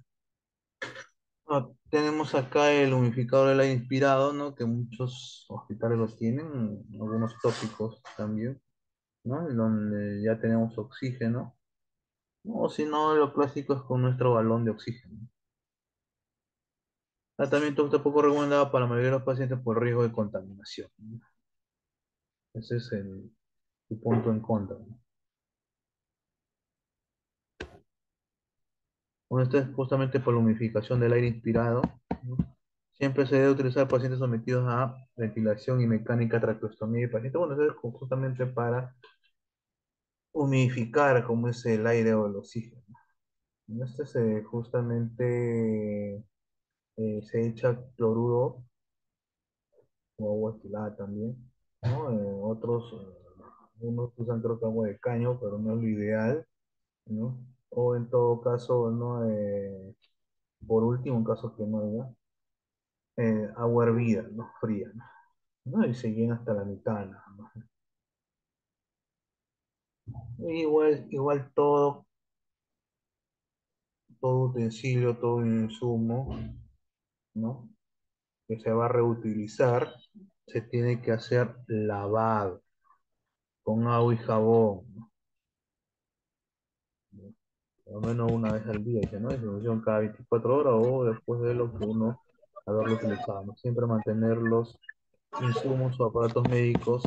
No, tenemos acá el humidificador del aire inspirado, ¿no? Que muchos hospitales lo tienen, algunos tópicos también, ¿no? En donde ya tenemos oxígeno, ¿no? O si no, lo clásico es con nuestro balón de oxígeno. Tratamiento tampoco recomendado para la mayoría de los pacientes por riesgo de contaminación, ¿no? Ese es el punto en contra, ¿no? Bueno, esto es justamente por la humidificación del aire inspirado, ¿no? Siempre se debe utilizar pacientes sometidos a ventilación y mecánica traqueostomía y pacientes. Bueno, eso es justamente para humidificar como es el aire o el oxígeno. Este se justamente se echa cloruro o agua estilada también, ¿no? Otros, unos usan creo que agua de caño, pero no es lo ideal, ¿no? O en todo caso, ¿no? Por último, en caso que no haya, agua hervida, ¿no? Fría, ¿no? ¿No? Y se llena hasta la mitad, nada más. Igual todo utensilio, todo insumo, ¿no? Que se va a reutilizar, se tiene que hacer lavado con agua y jabón, ¿no? Por lo menos una vez al día, que no es solución cada 24 horas o después de lo que uno haberlo utilizado, ¿no? Siempre mantener los insumos o aparatos médicos.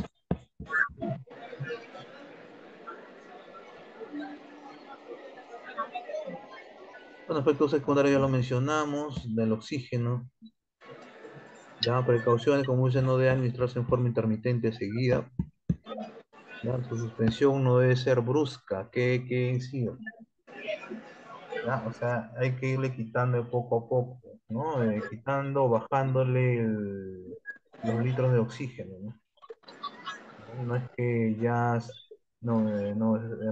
Bueno, efectos secundarios ya lo mencionamos, del oxígeno, ya precauciones, como dice, no debe administrarse en forma intermitente seguida, ya su suspensión no debe ser brusca, que incide, ya, o sea, hay que irle quitando de poco a poco, ¿no? Quitando, bajándole los litros de oxígeno, ¿no? No es que ya, no,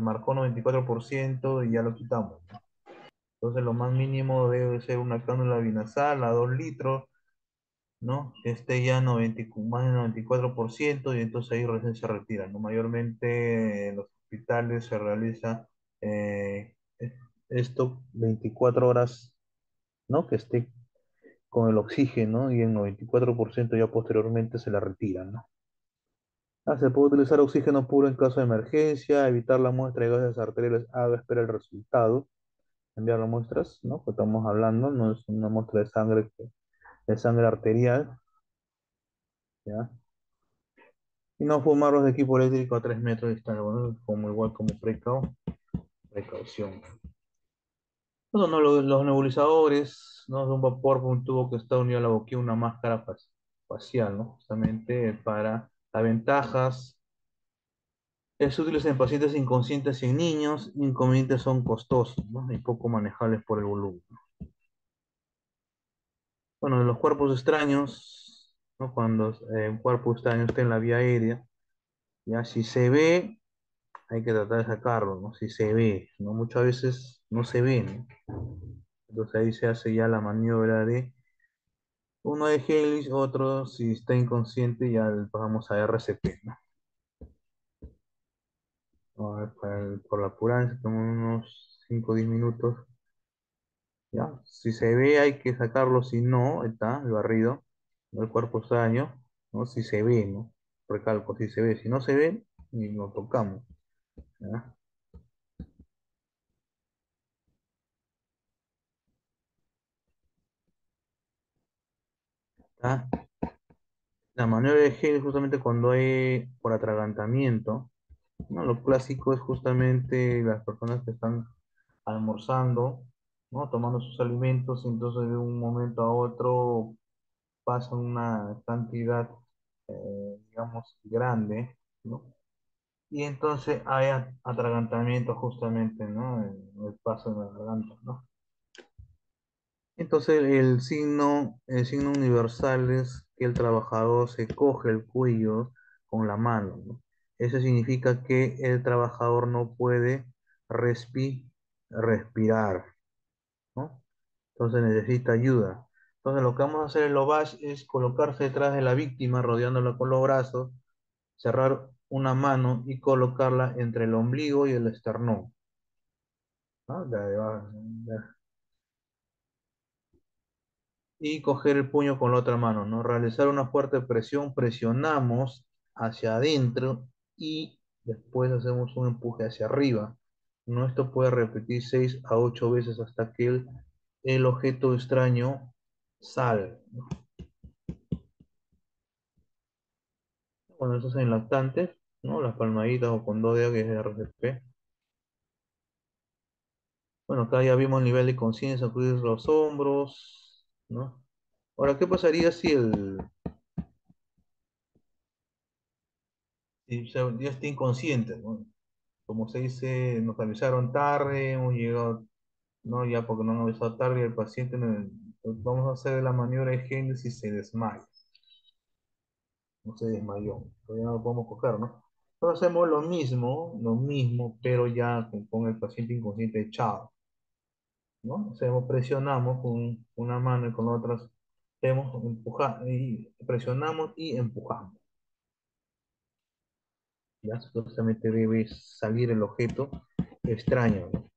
marcó 94% y ya lo quitamos, ¿no? Entonces lo más mínimo debe ser una cánula vinazal a 2 litros, ¿no? Que esté ya 90 más del 94% y entonces ahí recién se retira, ¿no? Mayormente en los hospitales se realiza eh, esto 24 horas, ¿no? Que esté con el oxígeno y en 94% ya posteriormente se la retiran, ¿no? Se puede utilizar oxígeno puro en caso de emergencia, evitar la muestra de gases arteriales, haga espera el resultado, enviar las muestras, ¿no? Que estamos hablando, no es una muestra de sangre arterial, ¿ya? Y no fumar los equipos eléctricos a 3 metros de distancia, bueno, como igual como precaución. Bueno, no, los nebulizadores, ¿no? De un vapor por un tubo que está unido a la boquilla, una máscara facial, ¿no? Justamente para las ventajas. Es útil en pacientes inconscientes y en niños. Inconvenientes son costosos, ¿no? Y poco manejables por el volumen. Bueno, de los cuerpos extraños, ¿no? Cuando un cuerpo extraño está en la vía aérea, ya si se ve, hay que tratar de sacarlo, ¿no? Si se ve, ¿no? Muchas veces no se ve, ¿no? Entonces ahí se hace ya la maniobra de uno de Helix, otro si está inconsciente, ya le pasamos a RCP, ¿no? A ver, por la apurancia, como unos 5 o 10 minutos. ¿Ya? Si se ve hay que sacarlo, si no, está el barrido, ¿no? El cuerpo extraño, ¿no? Si se ve, ¿no? Recalco, si se ve, si no se ve, ni lo tocamos, ¿ya? ¿Está? La maniobra de gel es justamente cuando hay por atragantamiento, ¿no? Lo clásico es justamente las personas que están almorzando, ¿no? Tomando sus alimentos, y entonces de un momento a otro pasan una cantidad, digamos, grande, ¿no? Y entonces hay atragantamiento justamente, ¿no? En el paso de la garganta, ¿no? Entonces el signo universal es que el trabajador se coge el cuello con la mano, ¿no? Eso significa que el trabajador no puede respi- respirar, ¿no? Entonces necesita ayuda. Entonces lo que vamos a hacer en Lovash es colocarse detrás de la víctima, rodeándola con los brazos, cerrar una mano y colocarla entre el ombligo y el esternón, ¿no? Y coger el puño con la otra mano, ¿no? Realizar una fuerte presión, presionamos hacia adentro y después hacemos un empuje hacia arriba, ¿no? Esto puede repetir 6 a 8 veces hasta que el objeto extraño salga, ¿no? Cuando estás en lactantes, ¿no? Las palmaditas o con 2 dedos que es RCP. Bueno, acá ya vimos el nivel de conciencia, sacudir los hombros, ¿no? Ahora, ¿qué pasaría si ya está inconsciente, ¿no? Como se dice, nos avisaron tarde, hemos llegado, ¿no? Ya porque no han avisado tarde y el paciente, pues vamos a hacer la maniobra de génesis y se desmaya, no se desmayó, todavía no lo podemos coger, ¿no? Entonces hacemos lo mismo, pero ya con el paciente inconsciente echado, ¿no? Hacemos, presionamos con una mano y con la otra, hacemos empujar, y presionamos y empujamos, ¿ya? Supuestamente debe salir el objeto extraño, ¿no?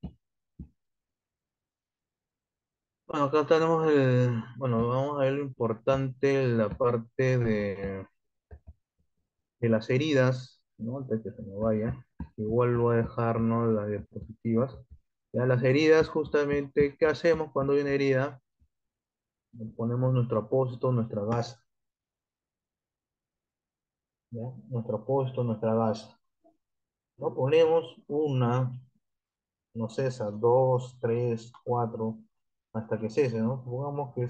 Bueno, acá tenemos bueno, vamos a ver lo importante, la parte de las heridas, ¿no? Antes que se me vaya, igual voy a dejar, ¿no? Las diapositivas. Ya las heridas, justamente, ¿qué hacemos cuando hay una herida? Ponemos nuestro apósito, nuestra gasa, ¿ya? Nuestro apósito, nuestra gasa. No ponemos una, no cesa, dos, tres, cuatro, hasta que cese, ¿no? Pongamos que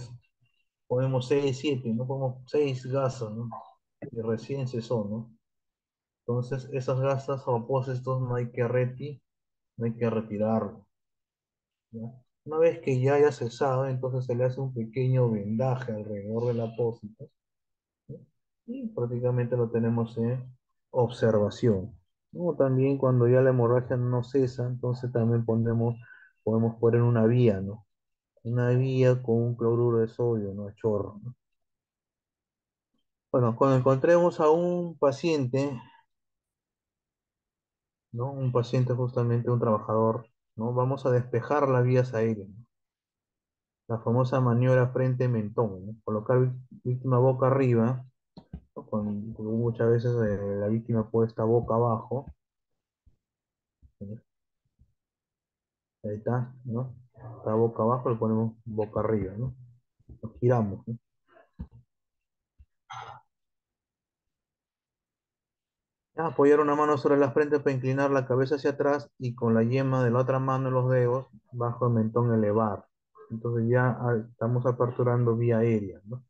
ponemos seis, siete, no ponemos seis gasas, ¿no? Y recién cesó, ¿no? Entonces, esas gasas o apósitos no hay que retirarlo, ¿ya? Una vez que ya haya cesado, entonces se le hace un pequeño vendaje alrededor del apósito, ¿no? Y prácticamente lo tenemos en observación. Como también cuando ya la hemorragia no cesa, entonces también podemos poner una vía, ¿no? Una vía con un cloruro de sodio, ¿no? A chorro, ¿no? Bueno, cuando encontremos a un paciente, ¿no? Un paciente, justamente un trabajador, ¿no? Vamos a despejar las vías aéreas, ¿no? La famosa maniobra frente-mentón, ¿no? Colocar víctima boca arriba, ¿no? Con muchas veces la víctima puesta boca abajo, ¿no? Ahí está, ¿no? Está boca abajo, le ponemos boca arriba, ¿no? Nos giramos, ¿no? Apoyar una mano sobre la frente para inclinar la cabeza hacia atrás y con la yema de la otra mano en los dedos bajo el mentón elevar. Entonces ya estamos aperturando vía aérea, ¿no?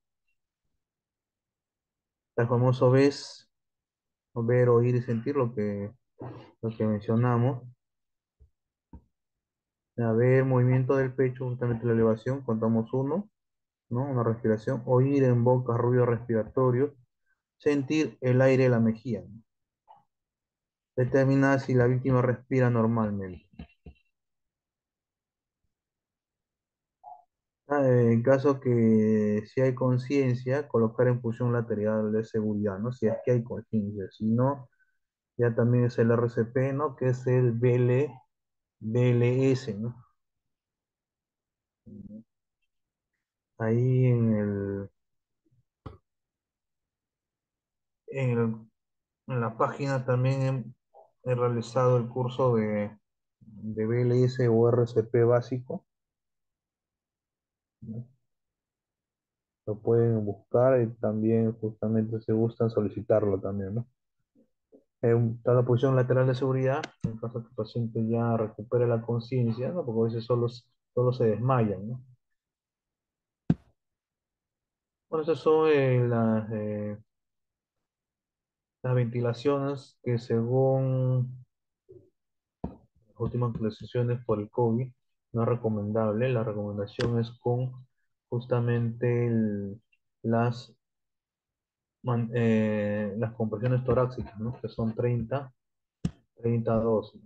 El famoso ver, oír y sentir lo que mencionamos. A ver, movimiento del pecho, justamente la elevación, contamos uno, ¿no? Una respiración. Oír en boca, ruido respiratorio. Sentir el aire de la mejilla, ¿no? Determinar si la víctima respira normalmente. En caso que si hay conciencia, colocar en posición lateral de seguridad, ¿no? Si es que hay conciencia. Si no, ya también es el RCP, ¿no? Que es el BLS, ¿no? Ahí en el- en la página también he realizado el curso de BLS o RCP básico, ¿no? Lo pueden buscar y también justamente se gustan solicitarlo también, ¿no? Está la posición lateral de seguridad, en caso que el paciente ya recupere la conciencia, ¿no? Porque a veces solo se desmayan, ¿no? Bueno, esas son las ventilaciones que según las últimas actualizaciones por el COVID no es recomendable. La recomendación es con justamente las compresiones torácicas, ¿no? Que son 30 12,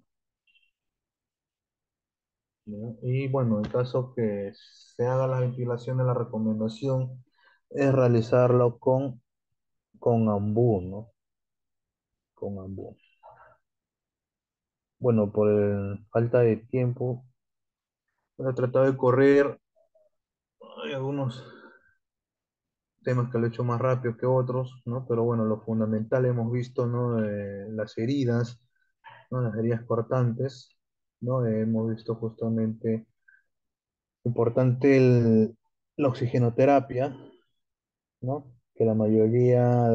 ¿no? Y bueno, en caso que se haga la ventilación, de la recomendación es realizarlo con ambú, ¿no? Con ambú. Bueno, por falta de tiempo, he tratado de correr. Hay algunos temas que lo he hecho más rápido que otros, ¿no? Pero bueno, lo fundamental hemos visto, ¿no? Las heridas, ¿no? Las heridas cortantes, ¿no? Hemos visto justamente importante la oxigenoterapia, ¿no? Que la mayoría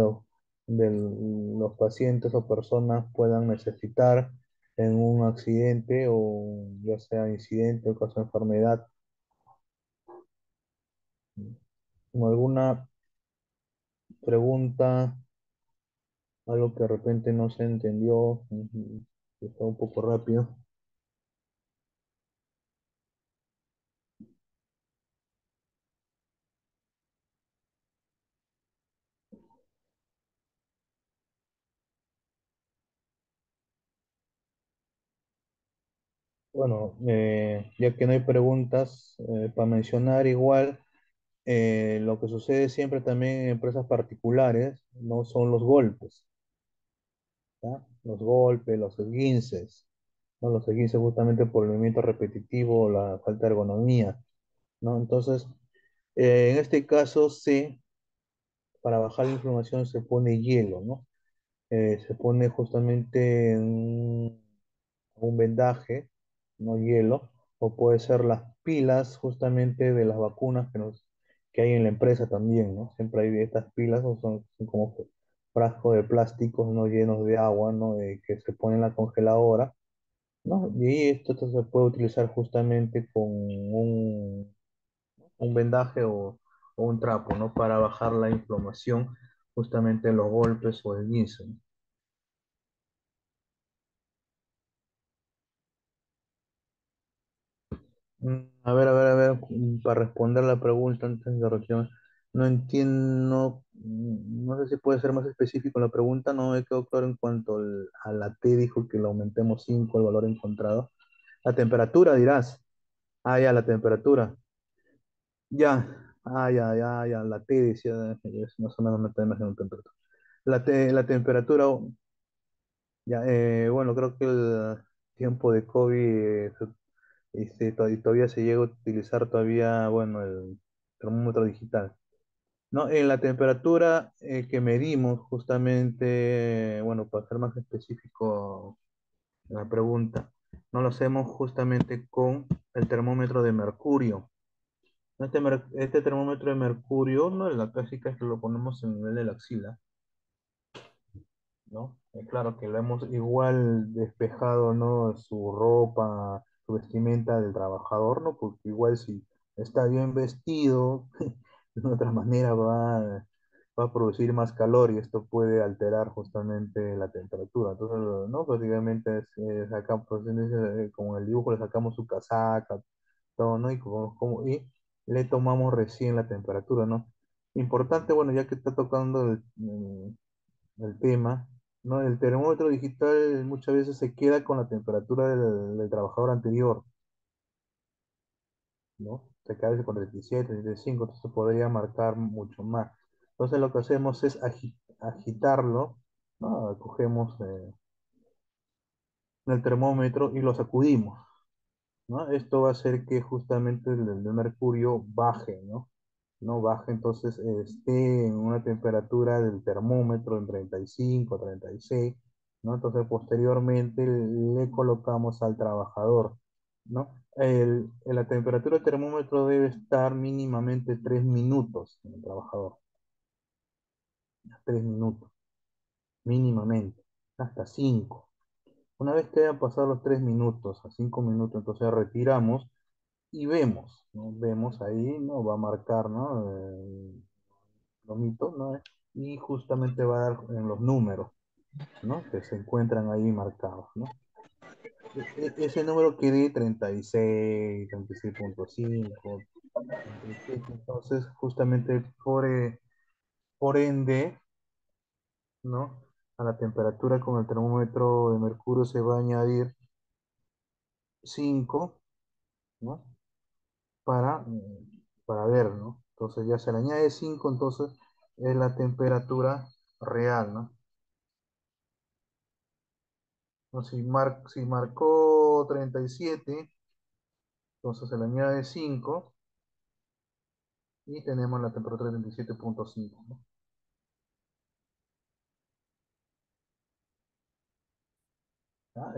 de los pacientes o personas puedan necesitar en un accidente o ya sea incidente o caso de enfermedad. ¿No? ¿Alguna pregunta? Algo que de repente no se entendió, que está un poco rápido. Bueno, ya que no hay preguntas, para mencionar igual, lo que sucede siempre también en empresas particulares no son los golpes, ¿ya? Los golpes, los esguinces, ¿no? Los esguinces justamente por el movimiento repetitivo o la falta de ergonomía, ¿no? Entonces, en este caso, sí, para bajar la inflamación se pone hielo, ¿no? Se pone justamente un vendaje, no hielo, o puede ser las pilas justamente de las vacunas que hay en la empresa también, ¿no? Siempre hay estas pilas, o son como frascos de plásticos no llenos de agua, ¿no? Que se ponen en la congeladora, ¿no? Y ahí esto se puede utilizar justamente con un vendaje o un trapo, ¿no? Para bajar la inflamación justamente en los golpes o el guince, ¿no? Para responder la pregunta antes de reaccionar, no entiendo, no sé si puede ser más específico la pregunta, no me quedó claro en cuanto a la T, dijo que le aumentemos 5 el valor encontrado. La temperatura dirás, ya, la temperatura, ya, la T decía, es más o menos me está imaginando temperatura. La temperatura, ya, bueno, creo que el tiempo de COVID y todavía se llega a utilizar todavía, bueno, el termómetro digital. ¿No? En la temperatura que medimos, justamente, bueno, para ser más específico en la pregunta, no lo hacemos justamente con el termómetro de mercurio. Este termómetro de mercurio, no, la clásica es que lo ponemos en el nivel de la axila, ¿no? Claro que lo hemos igual despejado, ¿no? Su ropa, su vestimenta del trabajador, ¿no? Porque igual si está bien vestido, de otra manera va a producir más calor y esto puede alterar justamente la temperatura. Entonces, ¿no? Prácticamente sacamos, pues, como en el dibujo le sacamos su casaca, todo, ¿no? Y le tomamos recién la temperatura, ¿no? Importante, bueno, ya que está tocando el tema, ¿no? El termómetro digital muchas veces se queda con la temperatura del trabajador anterior, ¿no? Se queda a veces con 37, 35, entonces podría marcar mucho más. Entonces lo que hacemos es agitarlo, ¿no? Cogemos el termómetro y lo sacudimos, ¿no? Esto va a hacer que justamente el mercurio baje, ¿no? No baje, entonces esté en una temperatura del termómetro en 35, 36, ¿no? Entonces posteriormente le colocamos al trabajador, ¿no? La temperatura del termómetro debe estar mínimamente 3 minutos en el trabajador, 3 minutos, mínimamente, hasta 5. Una vez que hayan pasado los 3 minutos a 5 minutos, entonces retiramos y vemos, ¿no? Vemos ahí, ¿no? Va a marcar, ¿no? Lomito, ¿no? Y justamente va a dar en los números, ¿no? Que se encuentran ahí marcados, ¿no? Ese número que di 36, 36.5, 37, entonces justamente por ende, ¿no? A la temperatura con el termómetro de mercurio se va a añadir 5, ¿no? Para ver, ¿no? Entonces ya se le añade 5, entonces es la temperatura real, ¿no? No, si marcó 37, entonces se le añade 5 y tenemos la temperatura de 37.5, ¿no? ¿Ya?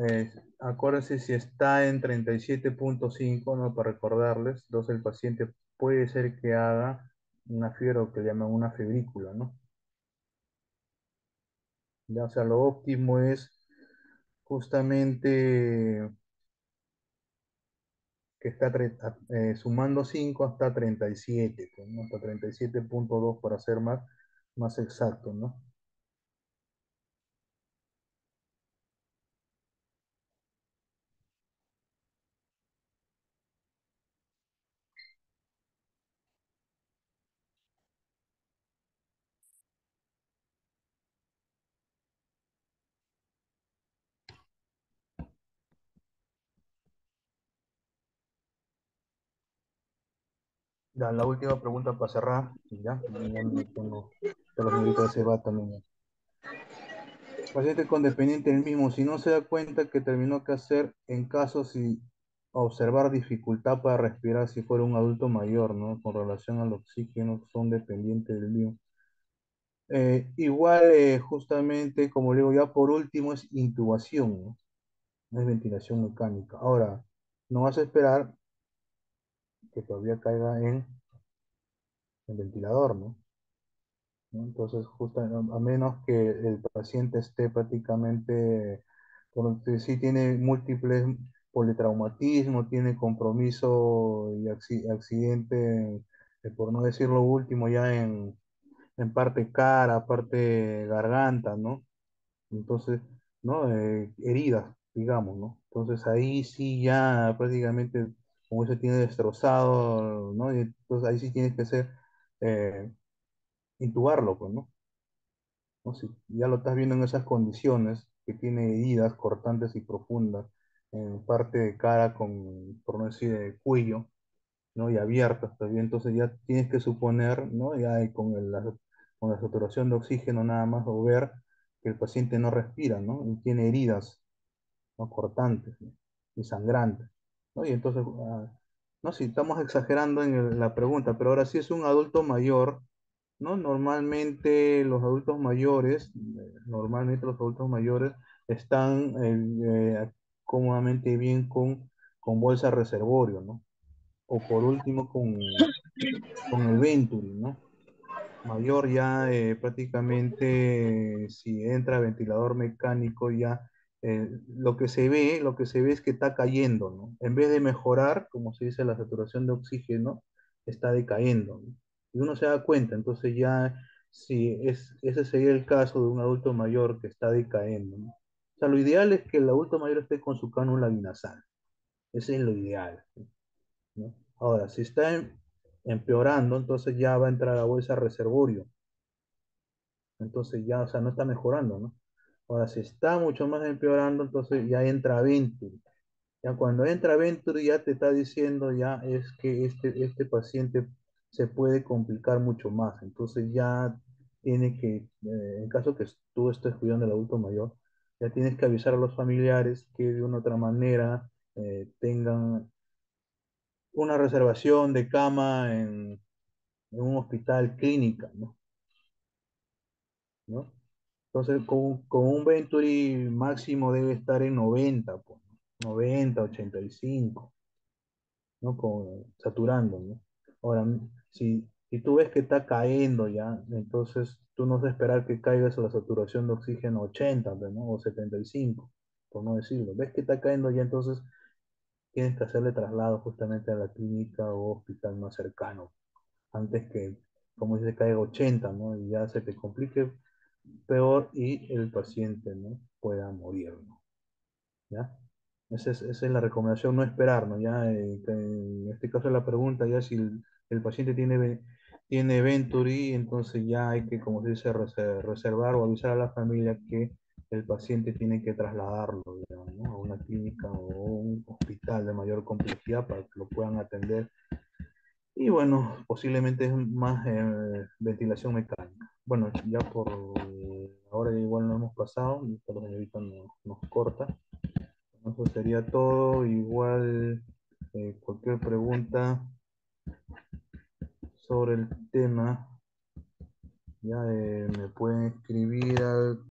Acuérdense si está en 37.5, ¿no? Para recordarles, entonces el paciente puede ser que haga una fiebre o que le llaman una febrícula, ¿no? Ya, o sea, lo óptimo es justamente que está sumando 5 hasta 37, pues, ¿no? Hasta 37.2 para ser más exacto, ¿no? Ya, la última pregunta para cerrar, ya, que la señorita se va también. Paciente con dependiente del mismo, si no se da cuenta que terminó que hacer en caso si observar dificultad para respirar si fuera un adulto mayor, ¿no? Con relación al oxígeno, son dependientes del mismo. Igual, justamente, como le digo, ya por último es intubación, ¿no? No es ventilación mecánica. Ahora, no vas a esperar que todavía caiga en ventilador, ¿no? ¿No? Entonces, justo a menos que el paciente esté prácticamente, porque sí tiene múltiples politraumatismo, tiene compromiso y accidente, por no decir lo último, ya en parte cara, parte garganta, ¿no? Entonces, ¿no? Heridas, digamos, ¿no? Entonces ahí sí ya prácticamente, como se tiene destrozado, ¿no? Y entonces ahí sí tienes que hacer, eh, intubarlo, pues, ¿no? ¿No? Si ya lo estás viendo en esas condiciones, que tiene heridas cortantes y profundas, en parte de cara con, por no decir, de cuello, ¿no? Y abiertas todavía, entonces ya tienes que suponer, ¿no? Ya con la saturación de oxígeno nada más, o ver que el paciente no respira, ¿no? Y tiene heridas, ¿no? Cortantes, ¿no? Y sangrantes, ¿no? Y entonces, no, si estamos exagerando en la pregunta, pero ahora sí es un adulto mayor, ¿no? Normalmente los adultos mayores están, cómodamente bien con bolsa reservorio, ¿no? O por último con el Venturi, ¿no? Mayor ya, prácticamente, si entra ventilador mecánico ya, lo que se ve es que está cayendo, ¿no? En vez de mejorar, como se dice, la saturación de oxígeno, está decayendo, ¿no? Y uno se da cuenta, entonces ya, si ese sería el caso de un adulto mayor que está decayendo, ¿no? O sea, lo ideal es que el adulto mayor esté con su cánula binasal. Ese es lo ideal, ¿no? Ahora, si está empeorando, entonces ya va a entrar a bolsa reservorio. Entonces ya, o sea, no está mejorando, ¿no? Ahora, si está mucho más empeorando, entonces ya entra Venturi. Ya cuando entra Venturi ya te está diciendo ya es que este paciente se puede complicar mucho más. Entonces ya tiene que, en caso que tú estés cuidando al adulto mayor, ya tienes que avisar a los familiares que de una u otra manera, tengan una reservación de cama en un hospital clínica, ¿no? ¿No? Entonces, con un Venturi máximo debe estar en 90, pues, ¿no? 90, 85, ¿no? Saturando, ¿no? Ahora, si tú ves que está cayendo ya, entonces tú no vas a esperar que caiga a la saturación de oxígeno 80, pues, ¿no? O 75, por no decirlo. Ves que está cayendo ya, entonces tienes que hacerle traslado justamente a la clínica o hospital más cercano, antes que, como dice, caiga 80, ¿no? Y ya se te complique peor y el paciente, ¿no? Pueda morir, ¿no? ¿Ya? Esa es la recomendación, no esperar, ¿no? Ya, en este caso la pregunta, ya si el paciente tiene Venturi, entonces ya hay que, como se dice, reservar o avisar a la familia que el paciente tiene que trasladarlo, digamos, ¿no? A una clínica o un hospital de mayor complejidad para que lo puedan atender. Y bueno, posiblemente es más, ventilación mecánica. Bueno, ya por ahora igual no hemos pasado, y por la señorita nos corta. Eso sería todo. Igual, cualquier pregunta sobre el tema, ya, me pueden escribir al